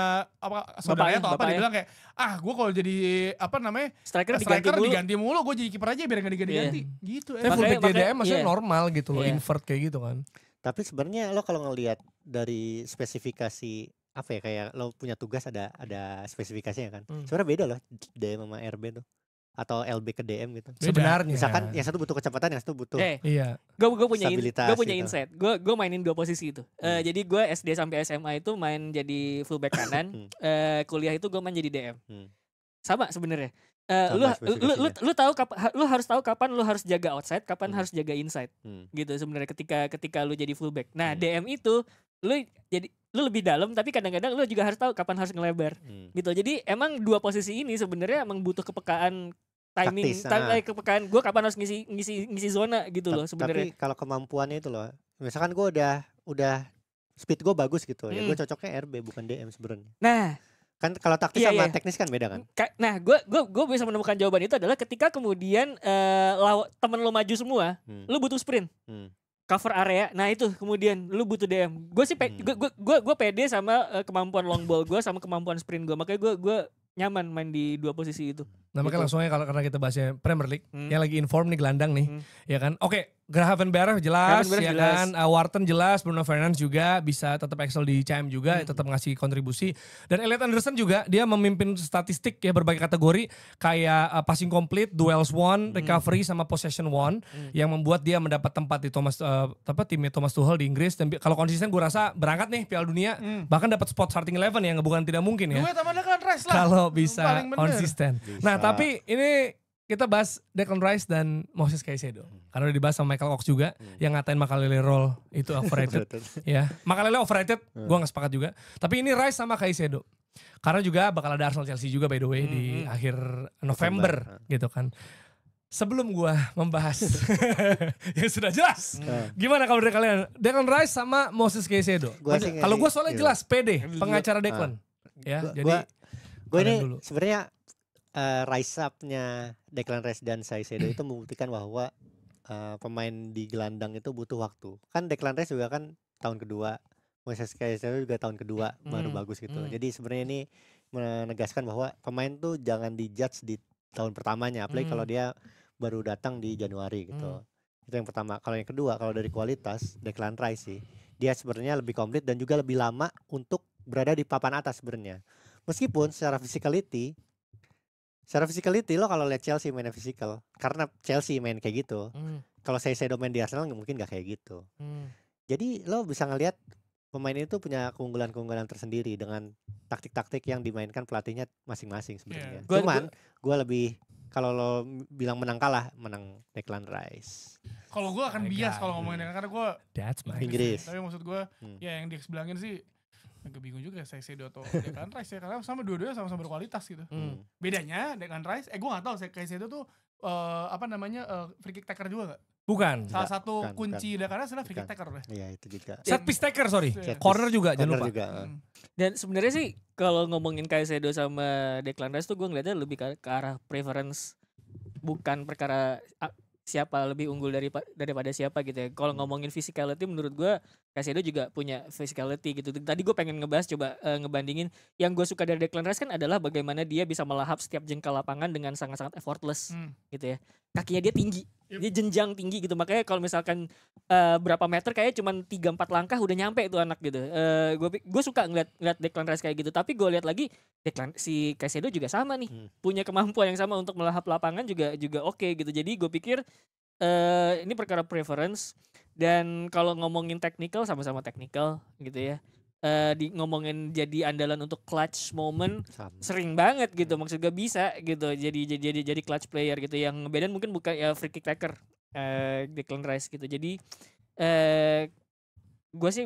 saudaranya atau apa, bapaknya, dia bilang bapaknya. gue kalau jadi Striker striker mulu. diganti mulu, gue jadi kiper aja biar nggak diganti-ganti. Gitu. Tapi fullback Makanya- JDM maksudnya iya. normal gitu loh, Iya. invert kayak gitu kan. Tapi sebenarnya lo kalau ngelihat dari spesifikasi apa ya, kayak lo punya tugas ada spesifikasinya kan. Sebenarnya beda loh DM sama RB tuh, atau LB ke DM gitu. Beda. Sebenarnya. Misalkan yang satu butuh kecepatan, yang satu butuh Iya. Gue punya Stabilitas gitu. insight. Gue mainin 2 posisi itu. Jadi gue SD sampai SMA itu main jadi fullback kanan. Kuliah itu gue main jadi DM. Sama sebenarnya. Sama spesifikasinya. Lu harus tahu kapan lu harus jaga outside, kapan harus jaga inside. Hmm. Gitu sebenarnya ketika lu jadi fullback. Nah, DM itu lu lebih dalam, tapi kadang-kadang lu juga harus tahu kapan harus ngelebar. Gitu. Jadi emang 2 posisi ini sebenarnya emang butuh kepekaan timing, Taktis, kepekaan gue kapan harus ngisi zona gitu loh sebenarnya. Tapi kalau kemampuannya itu loh, misalkan gue udah speed gue bagus gitu, ya gue cocoknya RB bukan DM sebenarnya. Nah, Kan kalau taktis Iya, sama iya. teknis kan beda kan. nah gue bisa menemukan jawaban itu adalah ketika kemudian temen lu maju semua, lu butuh sprint. Cover area, nah itu kemudian lu butuh DM. Gue sih gue pede sama kemampuan long ball gue sama kemampuan sprint gue, makanya gue nyaman main di 2 posisi itu. Nah makanya langsung aja karena kita bahasnya Premier League, yang lagi inform nih gelandang nih, Hmm. ya kan. Oke, Gravenberch jelas, Gravenberch ya jelas. kan. Wharton jelas, Bruno Fernandes juga bisa tetap excel di CM juga, tetap ngasih kontribusi. Dan Elliot Anderson juga dia memimpin statistik ya berbagai kategori kayak passing complete, duels won, recovery sama possession won, yang membuat dia mendapat tempat di timnya Thomas Tuchel di Inggris. Dan kalau konsisten gue rasa berangkat nih Piala Dunia, bahkan dapat spot starting 11 yang bukan tidak mungkin ya. Gue sama Declan Rice lah. Kalau bisa Paling bener. konsisten. Nah Bisa. tapi ini kita bahas Declan Rice dan Moses Caicedo. Karena udah dibahas sama Michael Ox juga yang ngatain Makalele Roll itu overrated. Ya, Makalele overrated, gue gak sepakat juga. Tapi ini Rice sama Caicedo. Karena juga bakal ada Arsenal Chelsea juga by the way di akhir November gitu kan. Sebelum gue membahas yang sudah jelas. Gimana kalau dari kalian? Declan Rice sama Moses Caicedo. Gua sih Kalau gue soalnya iya. jelas PD, pengacara Declan. Ya, jadi gue ini kalian dulu. sebenarnya rise up-nya Declan Rice dan Caicedo itu membuktikan bahwa pemain di gelandang itu butuh waktu. Kan Declan Rice juga kan tahun kedua, Moses Caicedo juga tahun kedua baru bagus gitu. Jadi sebenarnya ini menegaskan bahwa pemain tuh jangan dijudge di tahun pertamanya, apalagi kalau dia baru datang di Januari gitu. Itu yang pertama. Kalau yang kedua, kalau dari kualitas Declan Rice sih, dia sebenarnya lebih komplit dan juga lebih lama untuk berada di papan atas sebenarnya. Meskipun secara physicality lo kalau lihat Chelsea mainnya physical, karena Chelsea main kayak gitu. Kalau Caicedo main di Arsenal mungkin gak kayak gitu. Jadi lo bisa ngelihat pemain itu punya keunggulan-keunggulan tersendiri dengan taktik-taktik yang dimainkan pelatihnya masing-masing sebenarnya. Gua- Cuman gue lebih, kalau lo bilang menang kalah, menang Declan Rice. Kalau gue akan My bias God. kalau ngomongin karena gue That's my Inggris. Tapi maksud gue Hmm. ya yang Dix bilangin sih Agak bingung juga Caicedo atau Declan Rice ya, karena sama dua-duanya sama-sama berkualitas gitu. Bedanya Declan Rice, gue nggak tahu Caicedo tuh free kick taker juga nggak? Bukan. Salah satu bukan, kunci Declan Rice adalah free kick taker deh. Iya itu juga. Set piece taker, sorry. Iya. Corner juga, jangan Corner lupa. juga. Dan sebenarnya sih kalau ngomongin Caicedo sama Declan Rice tuh gue ngeliatnya lebih ke arah preference, bukan perkara siapa lebih unggul daripada siapa gitu ya. Kalau ngomongin physicality menurut gue Caicedo juga punya physicality gitu. Tadi gue pengen ngebahas coba ngebandingin yang gue suka dari Declan Rice kan adalah bagaimana dia bisa melahap setiap jengkal lapangan dengan sangat-sangat effortless gitu ya. Kakinya dia tinggi, dia jenjang tinggi gitu. Makanya kalau misalkan berapa meter kayak cuman 3-4 langkah udah nyampe itu anak gitu. Gue suka ngeliat Declan Rice kayak gitu. Tapi gue lihat lagi si Caicedo juga sama nih, punya kemampuan yang sama untuk melahap lapangan juga oke gitu. Jadi gue pikir ini perkara preference. Dan kalau ngomongin technical sama-sama technical gitu ya. Ngomongin jadi andalan untuk clutch moment sering banget gitu, maksud gue bisa gitu jadi clutch player gitu. Yang ngebedain mungkin bukan ya free kick taker Declan Rice gitu. Jadi gue sih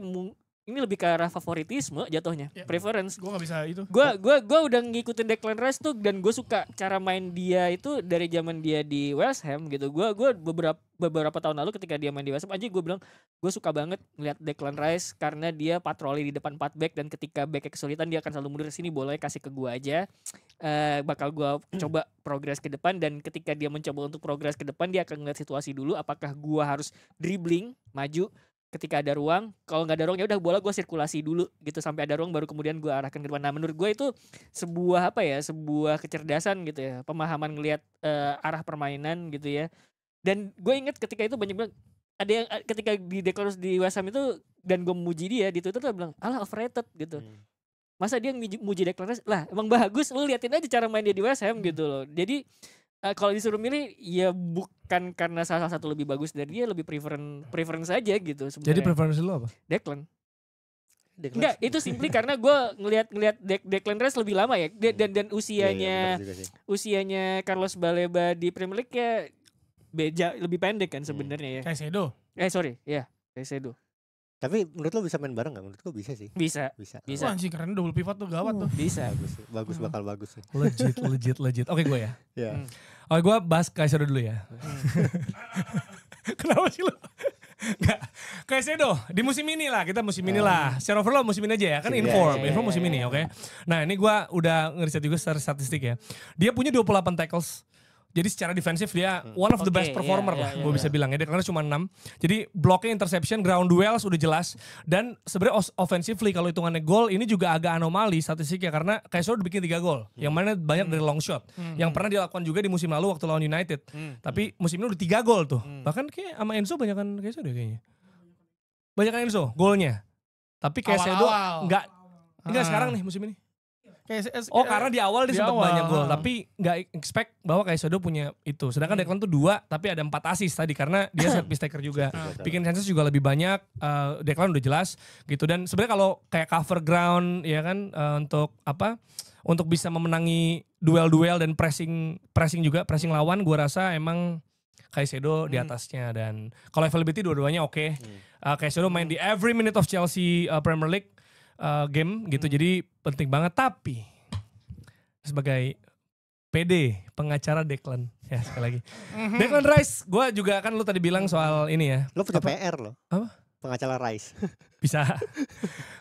ini lebih ke arah favoritisme jatuhnya, preference. Gue nggak bisa itu. Gue udah ngikutin Declan Rice tuh, dan gue suka cara main dia itu dari zaman dia di West Ham gitu. Gue beberapa tahun lalu ketika dia main di West Ham aja gue bilang gue suka banget ngeliat Declan Rice karena dia patroli di depan 4 back, dan ketika backnya kesulitan dia akan selalu mundur sini, bolanya kasih ke gue aja. Bakal gue coba progres ke depan, dan ketika dia mencoba untuk progres ke depan dia akan ngeliat situasi dulu, apakah gue harus dribbling maju ketika ada ruang. Kalau nggak ada ruang ya udah bola gue sirkulasi dulu gitu sampai ada ruang, baru kemudian gue arahkan ke depan. Nah menurut gue itu sebuah sebuah kecerdasan gitu ya, pemahaman ngelihat arah permainan gitu ya. Dan gue inget ketika itu banyak bilang, ada yang ketika di Declan di West Ham itu, dan gue memuji dia di Twitter tuh bilang alah overrated gitu. Masa dia muji Declan Rice, lah emang bagus, lu liatin aja cara main dia di West Ham gitu loh. Jadi kalau disuruh milih ya bukan karena salah satu lebih bagus dari dia, lebih preference aja gitu sebenarnya. Jadi preferensi lu apa? Declan. Enggak, itu simply karena gue ngelihat Declan Rice lebih lama ya, dan usianya Carlos Baleba di Premier League ya lebih pendek kan sebenarnya ya. Caicedo. Caicedo. Tapi menurut lo bisa main bareng gak? Menurut gue bisa sih. Bisa. Wah anjing keren, double pivot tuh gawat tuh. Bisa. Bagus bakal bagus nih. Legit. Oke gue ya. Iya. Oke gue bahas Caicedo dulu ya. Kenapa sih lo? Enggak. Caicedo di musim ini lah, kita musim ini lah. Secara overall musim ini aja ya, kan inform musim ini, oke. Nah ini gue udah ngeriset juga secara statistik ya. Dia punya 28 tackles. Jadi secara defensif dia one of the best performer lah, gue bisa bilang ya. Dia karena cuma 6. Jadi blocking, interception, ground duels udah jelas. Dan sebenarnya offensively kalau hitungannya gol ini juga agak anomali statistiknya, karena Caicedo udah bikin 3 gol. Yang mana banyak dari long shot. Yang pernah dilakukan juga di musim lalu waktu lawan United. Tapi musim ini udah 3 gol tuh. Bahkan kayak sama Enzo banyakan Caicedo kayaknya. Banyakan Enzo golnya. Tapi Caicedo enggak sekarang nih musim ini. Karena di awal dia sempat banyak gol, tapi nggak expect bahwa Caicedo punya itu. Sedangkan Declan tuh 2, tapi ada 4 assist tadi karena dia set piece taker juga. Bikin chances juga lebih banyak. Declan udah jelas gitu. Dan sebenarnya kalau kayak cover ground ya kan, untuk bisa memenangi duel-duel dan pressing lawan, gua rasa emang Caicedo di atasnya. Dan kalau availability dua-duanya oke. Caicedo main di every minute of Chelsea Premier League game gitu, jadi penting banget. Tapi sebagai PD pengacara Declan ya, sekali lagi Declan Rice, gue juga kan lu tadi bilang soal ini ya, lo punya PR lo apa? Pengacara Rice bisa.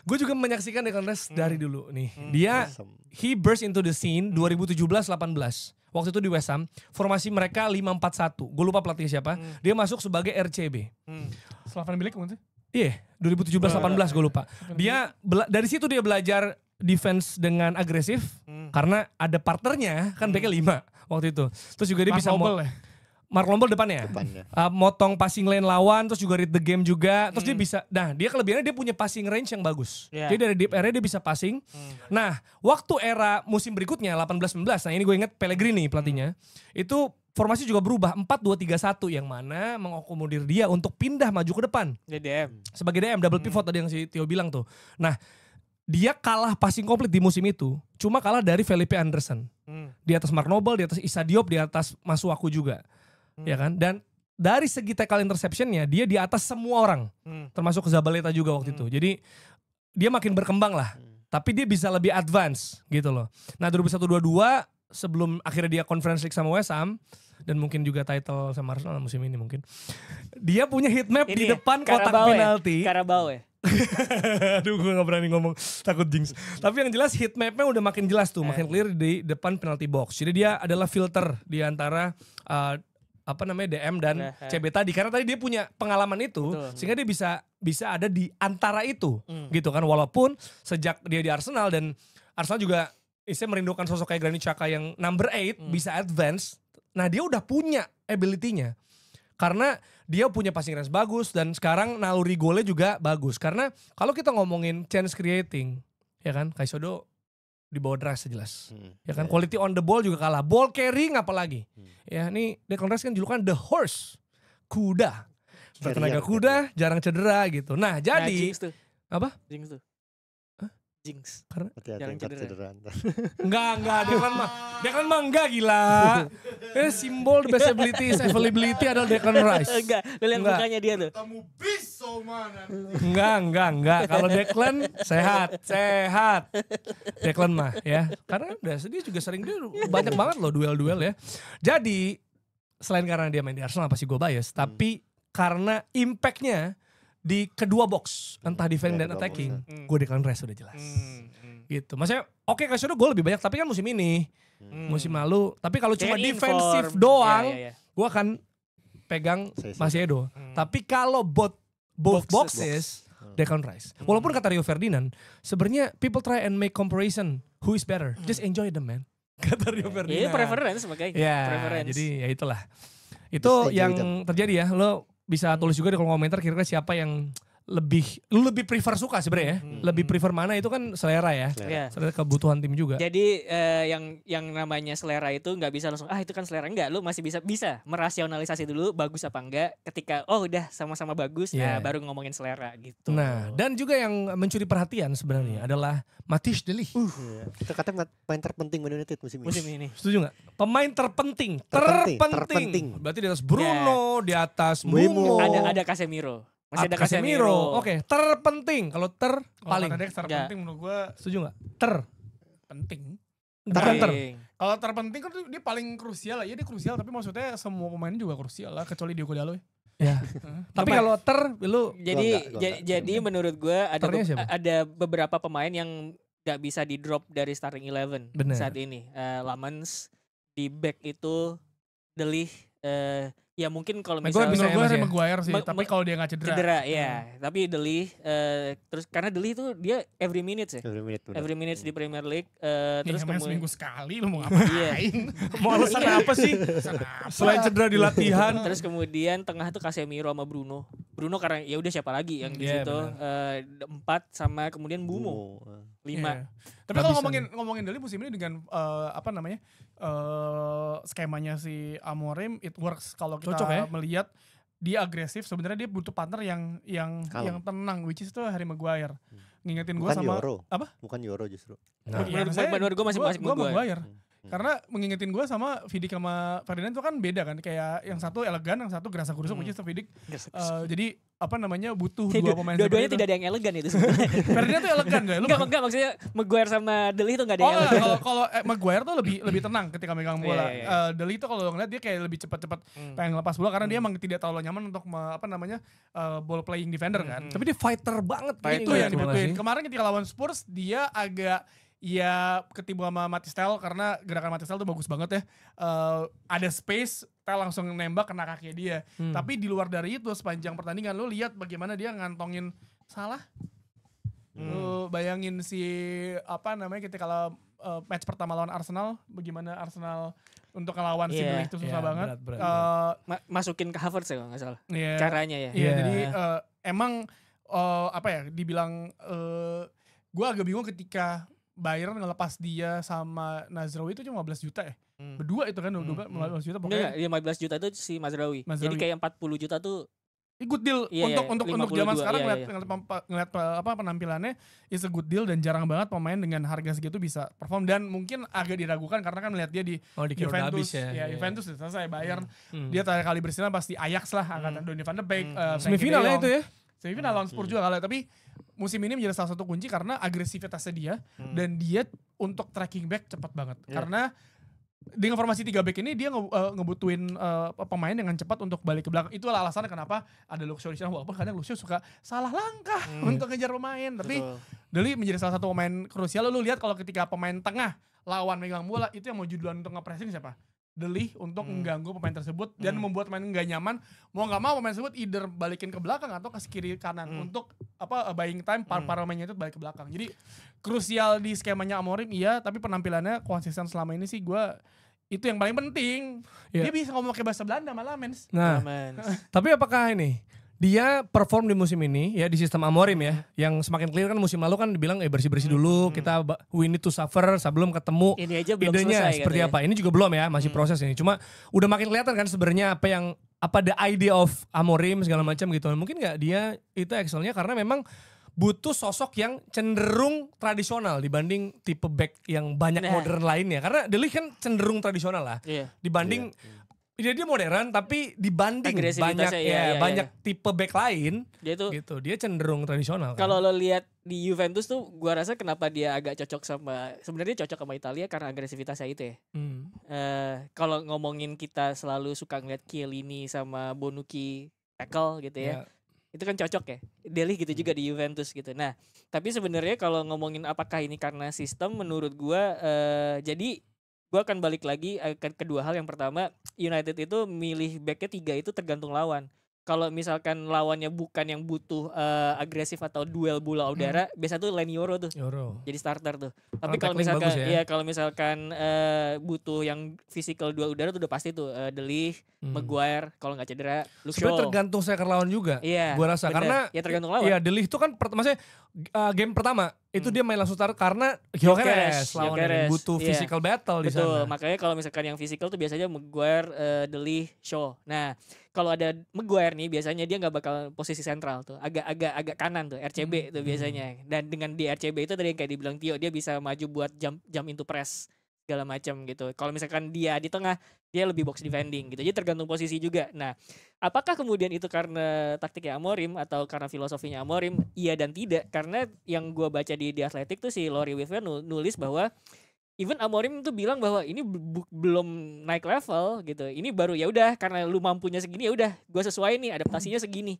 Gue juga menyaksikan Declan Rice dari dulu nih. Dia he burst into the scene 2017-18 waktu itu di West Ham, formasi mereka 5-4-1. Gue lupa pelatihnya siapa. Dia masuk sebagai RCB. Slaven Bilic mungkin. Iya, 2017-18 gue lupa. Dia dari situ dia belajar defense dengan agresif karena ada partnernya kan, backnya 5 waktu itu. Terus juga dia bisa Mark Lombol depannya. Motong passing lane lawan, terus juga read the game juga. Terus dia bisa, dia kelebihannya dia punya passing range yang bagus. Jadi dari deep area dia bisa passing. Nah, waktu era musim berikutnya 18-19, nah ini gue inget Pellegrini pelatihnya, itu formasi juga berubah 4-2-3-1 yang mana mengakomodir dia untuk pindah maju ke depan. DM. Sebagai DM double pivot tadi yang si Tio bilang tuh. Nah, dia kalah passing komplit di musim itu, cuma kalah dari Felipe Anderson. Di atas Mark Noble, di atas Issa Diop, di atas Masuaku juga. Ya kan? Dan dari segi tackle interceptionnya dia di atas semua orang. Termasuk Zabaleta juga waktu itu. Jadi dia makin berkembang lah. Tapi dia bisa lebih advance gitu loh. Nah 2021-22 sebelum akhirnya dia Conference League sama West Ham dan mungkin juga title sama Arsenal musim ini mungkin. Dia punya heat map di depan kotak penalti. Carabao ya. Aduh gue gak berani ngomong, takut jinx. Tapi yang jelas heat mapnya udah makin jelas tuh, makin clear di depan penalty box. Jadi dia adalah filter di antara DM dan CB tadi. Karena tadi dia punya pengalaman itu, sehingga dia bisa ada di antara itu gitu kan. Walaupun sejak dia di Arsenal dan Arsenal juga merindukan sosok kayak Granit Xhaka yang number 8 bisa advance. Nah dia udah punya ability-nya. Karena dia punya passing range bagus dan sekarang naluri golnya juga bagus. Karena kalau kita ngomongin chance creating, ya kan, Caicedo di bawah Rice jelas. Ya kan, quality on the ball juga kalah. Ball carrying apalagi. Ya, ini Declan Rice kan julukan the horse, kuda. Bertenaga kuda, jarang cedera gitu. Nah, jadi Jinx tuh. apa? Jinx tuh. Jinx. Karena Jarang cedera. enggak Declan mah enggak gila. Simbol the best ability is availability adalah Declan Rice. Enggak, lu lihat mukanya dia tuh. Kamu bisa mana? Enggak. Kalau Declan sehat. Declan mah ya. Karena udah dia juga sering dia banyak banget loh duel-duel ya. Jadi selain karena dia main di Arsenal pasti gue bias, tapi karena impactnya di kedua box, entah defending dan attacking, gue Declan Rice udah jelas. Gitu. Maksudnya oke Caicedo gol lebih banyak, tapi kan musim ini. Musim lalu, tapi kalau cuma defensif doang, gue akan pegang Macedo. Tapi kalau both boxes, Declan Rice. Walaupun kata Rio Ferdinand, sebenarnya people try and make comparison, who is better? Just enjoy them, man. Kata Rio Ferdinand. Iya, preference makanya. Ya, Preference. jadi ya itulah. Itu yang terjadi ya. Lo bisa tulis juga di kolom komentar kira-kira siapa yang lu lebih prefer suka sebenarnya ya. Lebih prefer mana itu kan selera ya. Iya. Selera kebutuhan tim juga. Jadi yang namanya selera itu nggak bisa langsung itu kan selera, enggak, lu masih bisa merasionalisasi dulu bagus apa enggak. Ketika udah sama-sama bagus, baru ngomongin selera gitu. Nah, dan juga yang mencuri perhatian sebenarnya adalah Matthijs de Ligt. Kita katanya pemain terpenting Man United musim ini. Setuju gak? Pemain terpenting. Berarti di atas Bruno, di atas Mumo. Ada Casemiro. Masih ada Casemiro. Oke, terpenting. Kalau paling. Terpenting menurut gue. Setuju gak? Penting. Bukan Kalau terpenting kan dia paling krusial lah. Iya dia krusial, tapi maksudnya semua pemain juga krusial lah, kecuali Diogo Dalot. Ya. Tapi kalau lu jadi menurut gue ada beberapa pemain yang gak bisa di drop dari starting 11 saat ini. Lamens di back itu De Ligt, ya mungkin kalau misalnya menurut gue Harry Maguire sih, tapi kalau dia gak cedera. Ya. Tapi De Ligt, terus karena De Ligt tuh dia every minute ya. Every minute di Premier League. Terus kemudian seminggu sekali lu mau ngapain? Mau alasan apa sih? Selain cedera di latihan. Terus kemudian tengah tuh Casemiro sama Bruno. Bruno karena ya udah siapa lagi yang di situ. 4 sama kemudian Bumo. 5. Tapi kalau ngomongin Deli musim ini dengan skemanya si Amorim, it works kalau kita melihat dia agresif. Sebenarnya dia butuh partner yang tenang, which is itu Harry Maguire. Ngingetin gue sama apa? Bukan Euro justru. Menurut gue masih Maguire. Karena mengingetin gue sama Vidic sama Ferdinand itu kan beda kan. Kayak yang satu elegan, yang satu gerasa gerusuk, which is Vidic. Jadi butuh dua pemain. Dua-duanya tidak ada yang elegan itu sebenarnya. Ferdinand tuh elegan gak? Enggak, maksudnya Maguire sama De Ligt tuh gak ada yang elegan. Kalau Maguire tuh lebih tenang ketika megang bola. De Ligt tuh kalau ngeliat dia kayak lebih cepat-cepat pengen lepas bola karena dia emang tidak terlalu nyaman untuk ball playing defender kan. Tapi dia fighter banget. Itu yang dibutuhin. Kemarin ketika lawan Spurs dia agak ketipu sama Matistel karena gerakan Matistel tuh bagus banget ya. Ada space, Tel langsung nembak kena kaki dia. Tapi di luar dari itu sepanjang pertandingan lu lihat bagaimana dia ngantongin Salah. Lu bayangin ketika match pertama lawan Arsenal, bagaimana Arsenal untuk ngelawan si Ligt itu susah banget. Berat. Masukin ke Havertz ya kalau nggak salah. Caranya ya. Iya, jadi emang dibilang gue agak bingung ketika Bayern ngelepas dia sama Nazraoui itu cuma 15 juta ya. Berdua itu kan 15 juta pokoknya. Enggak, 15 juta itu si Mazraoui. Jadi kayak 40 juta tuh good deal untuk zaman sekarang ngeliat penampilannya is a good deal dan jarang banget pemain dengan harga segitu bisa perform dan mungkin agak diragukan karena kan melihat dia di Juventus Juventus selesai Bayern dia terakhir kali bersinar pasti Ajax lah angkatan Donny van de Beek semifinalnya itu ya Semifinal lawan Spurs juga kalah, tapi musim ini menjadi salah satu kunci karena agresivitasnya dia dan dia untuk tracking back cepat banget. Karena dengan formasi 3 back ini dia ngebutuhin pemain dengan cepat untuk balik ke belakang. Itu alasannya kenapa ada Luxio di sana, walaupun kadang Luxio suka salah langkah untuk ngejar pemain. Tapi Deli menjadi salah satu pemain krusial. Lu lihat kalau ketika pemain tengah lawan megang bola, itu yang mau judulan untuk nge-pressing siapa? Deli untuk mengganggu pemain tersebut dan membuat pemain nggak nyaman. Mau nggak mau pemain tersebut either balikin ke belakang atau ke kiri kanan untuk buying time para pemainnya itu balik ke belakang. Jadi krusial di skemanya Amorim iya, tapi penampilannya konsisten selama ini sih gue itu yang paling penting. Dia bisa ngomong pakai bahasa Belanda malah mens. Nah, tapi apakah ini dia perform di musim ini ya di sistem Amorim ya, yang semakin clear kan musim lalu kan dibilang bersih-bersih dulu, kita we need to suffer sebelum ketemu ini aja belum idenya selesai, seperti apa. Ini juga belum ya, masih proses ini. Cuma udah makin kelihatan kan sebenarnya apa the idea of Amorim segala macam gitu. Mungkin nggak dia itu Excelnya karena memang butuh sosok yang cenderung tradisional dibanding tipe back yang banyak modern lainnya. Karena De Ligt kan cenderung tradisional lah. Dibanding dia modern tapi dibanding banyak banyak tipe back lain dia cenderung tradisional. Kalau lo lihat di Juventus tuh gua rasa kenapa dia agak cocok sebenarnya cocok sama Italia karena agresivitasnya itu ya. Kalau ngomongin kita selalu suka ngeliat Chiellini sama Bonucci tackle gitu ya. Itu kan cocok ya. Dele gitu juga di Juventus gitu. Nah, tapi sebenarnya kalau ngomongin apakah ini karena sistem, menurut gua jadi gua akan balik lagi ke kedua hal. Yang pertama, United itu milih backnya 3 itu tergantung lawan. Kalau misalkan lawannya bukan yang butuh agresif atau duel bola udara, biasa tuh Leny Yoro tuh. Jadi starter tuh. Tapi kalau misalkan kalau misalkan butuh yang physical duel udara tuh udah pasti tuh De Ligt, Maguire kalau nggak cedera, Luke Shaw. Sebenarnya tergantung striker lawan juga. Gua rasa karena ya tergantung lawan. Iya, De Ligt itu kan maksudnya game pertama itu dia main langsung start karena Gyökeres lawannya butuh physical battle di sana. Betul, makanya kalau misalkan yang physical tuh biasanya Maguire, De Ligt, Shaw. Nah, kalau ada Maguire nih biasanya dia nggak bakal posisi sentral tuh, agak kanan tuh, RCB tuh biasanya. Dan dengan di RCB itu tadi yang kayak dibilang Tio, dia bisa maju buat jump into press segala macam gitu. Kalau misalkan dia di tengah, dia lebih box defending gitu. Jadi tergantung posisi juga. Nah, apakah kemudian itu karena taktiknya Amorim atau karena filosofinya Amorim? Iya dan tidak. Karena yang gue baca di Athletic tuh si Laurie Weaver nulis bahwa even Amorim tuh bilang bahwa ini belum naik level gitu. Ini baru ya udah karena lu mampunya segini ya udah gue sesuai nih adaptasinya segini.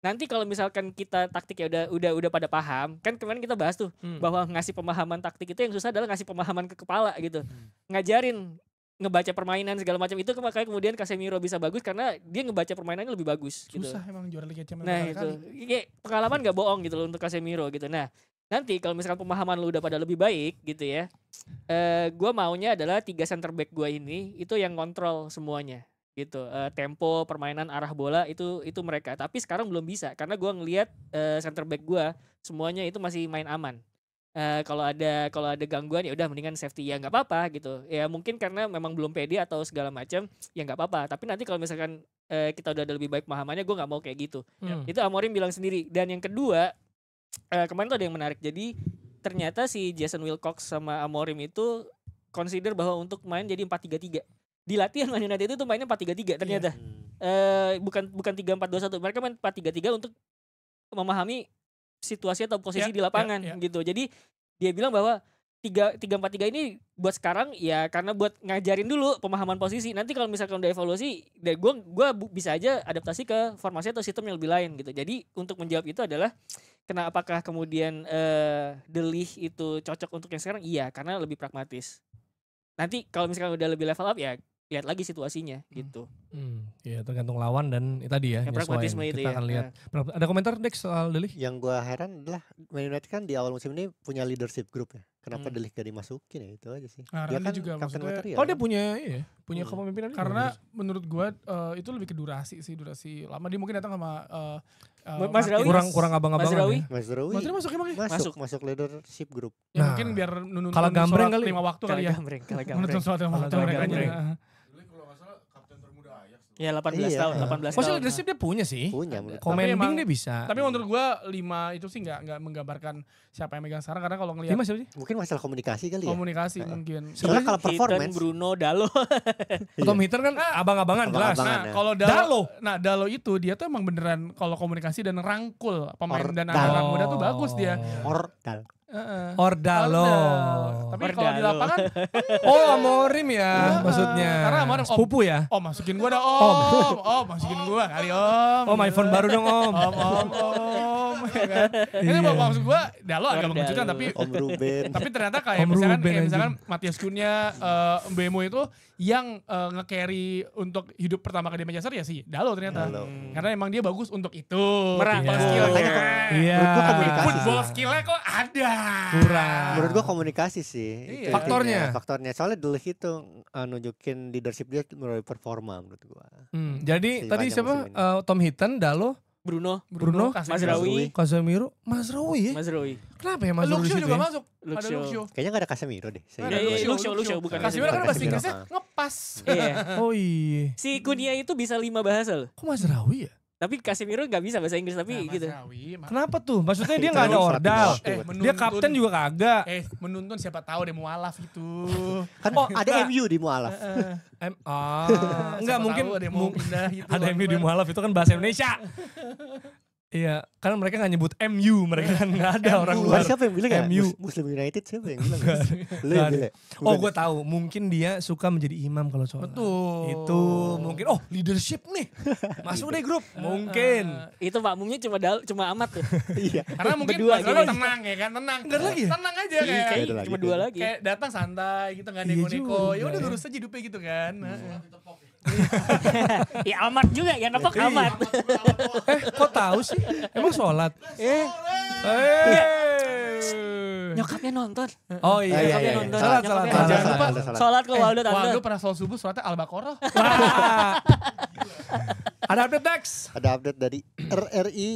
Nanti kalau misalkan kita taktiknya udah pada paham, kan kemarin kita bahas tuh bahwa ngasih pemahaman taktik itu yang susah adalah ngasih pemahaman ke kepala gitu. Ngajarin ngebaca permainan segala macam itu makanya kemudian Casemiro bisa bagus karena dia ngebaca permainannya lebih bagus gitu. Susah emang juara Liga Champions. Nah itu pengalaman gak bohong gitu loh untuk Casemiro gitu. Nah nanti kalau misalkan pemahaman lu udah pada lebih baik gitu ya, gue maunya adalah 3 center back gue ini itu yang kontrol semuanya gitu. Tempo, permainan, arah bola itu mereka. Tapi sekarang belum bisa karena gue ngelihat center back gue semuanya itu masih main aman. Kalau ada gangguan ya udah mendingan safety ya nggak apa-apa gitu. Ya mungkin karena memang belum pede atau segala macam ya nggak apa-apa. Tapi nanti kalau misalkan kita udah ada lebih baik pemahamannya, gue nggak mau kayak gitu. Itu Amorim bilang sendiri. Dan yang kedua kemarin tuh ada yang menarik. Jadi ternyata si Jason Wilcox sama Amorim itu consider bahwa untuk main jadi 4-3-3. Di latihan Man United itu mainnya 4-3-3 ternyata. Bukan 3-4-2-1. Mereka main 4-3-3 untuk memahami situasi atau posisi di lapangan gitu. Jadi dia bilang bahwa 3-4-3 ini buat sekarang ya karena buat ngajarin dulu pemahaman posisi. Nanti kalau misalkan udah evaluasi, gue bisa aja adaptasi ke formasi atau sistem yang lebih lain gitu. Jadi untuk menjawab itu adalah apakah kemudian De Ligt itu cocok untuk yang sekarang? Iya, karena lebih pragmatis. Nanti kalau misalkan udah lebih level up ya lihat lagi situasinya gitu. Ya tergantung lawan dan tadi ya. Pragmatisme itu kita ya. akan lihat. Ada komentar Dex soal De Ligt? Yang gue heran adalah Man United kan di awal musim ini punya leadership group ya. Kenapa De Ligt gak dimasukin ya, itu aja sih. Dia kan juga kapten maksudnya, material. Oh dia punya kepemimpinan juga. karena menurut gue itu lebih ke durasi lama. Dia mungkin datang sama Mas Rawi. kurang abang-abangan ya. Mas Rawi masuk emang ya? masuk leadership group. Ya mungkin biar nunun kalau gambreng kali 5 waktu kali ya. Kalau Menurut surat 5 waktu mereka aja. Dulu kalau nggak salah kapten termuda Ajax tuh. Ya 18 Iya. tahun, 18 Posisi tahun. leadership dia punya sih. Punya menurut Commanding emang- dia bisa. Tapi menurut gue 5 itu sih nggak menggambarkan siapa yang megang sekarang karena kalau ngelihat Lima siapa sih? Mungkin masalah komunikasi kali ya. komunikasi mungkin. Soalnya kalau Hiton, performance Bruno, Dalo. Tom Hitter kan abang-abangan jelas. Abang-abangan. Nah, ya. kalau Dalo. Dalo itu dia tuh emang beneran kalau komunikasi dan rangkul pemain dan Dalo. anak muda tuh bagus dia. Ordal. Heeh. Ordalo. Tapi kalau di Ordalo. lapangan, Oh, Amorim ya maksudnya. Karena Amorim, Om. Sepupu ya? oh masukin gua dah om, masukin gua kali om. Oh, my phone baru dong Om. om, ya kan? Ini Iya. maksud gua Dalo agak Dalo. mengejutkan tapi Om Ruben. tapi ternyata kayak Om misalkan Ruben, misalkan Matias Cunha, Mbemo itu yang nge-carry untuk hidup pertama kali di Manchester ya sih Dalo ternyata. Dalo. Karena emang dia bagus untuk itu. Merangkul. Football skillnya. Iya. Menurut gua komunikasi Football sih. skillnya kok ada. Kurang. Menurut gua komunikasi sih. Iya. Itu Faktornya? intinya, faktornya. Soalnya dulu itu nunjukin leadership dia melalui performa menurut gua. Jadi Si tadi banyak siapa? musim ini. Tom Hinton, Dalo, Bruno, Bruno, Mazraoui, Casemiro, Mazraoui ya? Mazraoui, Kenapa ya Mazraoui Luxio situ juga ya? masuk. Ada Luxio. Luxio. Kayaknya gak ada Casemiro deh. Ada Iya, iya, Luxio, Luxio, bukan Casemiro kan Casemiro. bahasa Inggrisnya ngepas. Iya. Oh iya. Si Kunia itu bisa 5 bahasa loh. Kok Mazraoui ya? Tapi Casemiro nggak bisa bahasa Inggris tapi Nah, gitu. Mazraoui, Kenapa tuh? Maksudnya dia Itu nggak ada emang ordal. strategi. Dia kapten juga kagak. menuntun siapa tahu dia mualaf itu. Kan ada MU di mualaf. Enggak mungkin ada mau pindah gitu. ada MU di mualaf itu kan bahasa Indonesia. Iya, karena mereka nggak nyebut MU, mereka kan nggak ada orang luar. Kemarin siapa yang bilang ya? MU. Muslim United siapa yang bilang? Lu yang bilang. Oh, gue tahu. Mungkin dia suka menjadi imam kalau sholat. Betul. Itu mungkin. Oh, leadership nih. Masuk deh grup. Mungkin. Itu makmumnya cuma Amat tuh. Iya. Karena mungkin Berdua Mazraoui gitu. tenang ya kan, tenang. Nggak ada lagi ya? Tenang aja Iya, kayak. kayak Ada lagi cuma tuh. 2 lagi. Kayak datang santai gitu nggak Iya neko-neko. juga Ya udah ya. lurus aja hidupnya gitu kan. Ya Amat juga, yang nepok Iya. Amat. Kok tahu sih? Emang sholat? Nyokapnya nonton. Oh iya. Iya, Nyokapnya iya. nonton. Salat, Nyokapnya salat, nonton. Jangan lupa Sholat ke Waldo Wah, tante. lu pernah sholat subuh suratnya Al-Baqarah. Ada update next. Ada update dari RRI.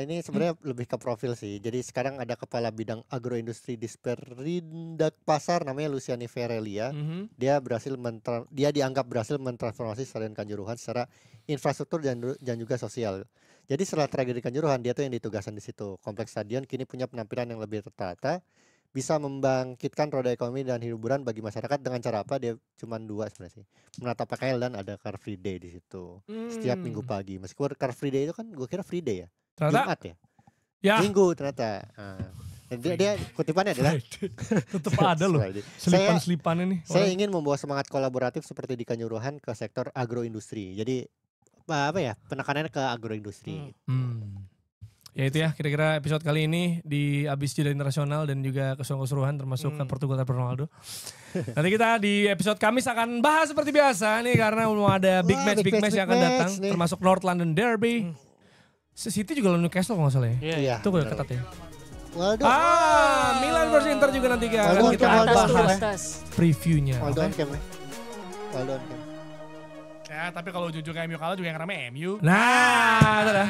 Ini sebenarnya lebih ke profil sih. Jadi sekarang ada kepala bidang agroindustri di Sperindak Pasar namanya Luciani Verelia. Dia dianggap berhasil mentransformasi Stadion Kanjuruhan secara infrastruktur dan juga sosial. Jadi setelah tragedi Kanjuruhan dia tuh yang ditugaskan di situ. Kompleks stadion kini punya penampilan yang lebih tertata, bisa membangkitkan roda ekonomi dan hiburan bagi masyarakat dengan cara apa? Dia cuma 2 sebenarnya sih. Menata PKL dan ada Car Free Day di situ. Setiap minggu pagi. Meskipun Car Free Day itu kan gue kira free day ya. Ternyata Jumat ya. ya Minggu ternyata. Dan dia kutipannya adalah tetap ada loh. Friday. Selipan-selipannya nih. Saya ingin membawa semangat kolaboratif seperti di Kanjuruhan ke sektor agroindustri. Jadi apa ya, penekanannya ke agroindustri. Ya itu ya kira-kira episode kali ini di abis jeda internasional dan juga keseruan-keseruan termasuk ke Portugal tanpa Ronaldo. Nanti kita di episode Kamis akan bahas seperti biasa nih karena mau ada big Wah, match yang akan match datang nih. termasuk North London Derby. City juga lawan Newcastle kalau nggak salah ya. Iya. Itu udah ketat ya. Waduh. Milan versus Inter juga nanti akan Waduh, kita Waduh, Atas tuh, bahas atas. previewnya. Waldo Oke? on cam ya. Waldo on cam. Ya, tapi kalau ujung-ujungnya MU kalah juga yang rame MU. Nah, itu dah.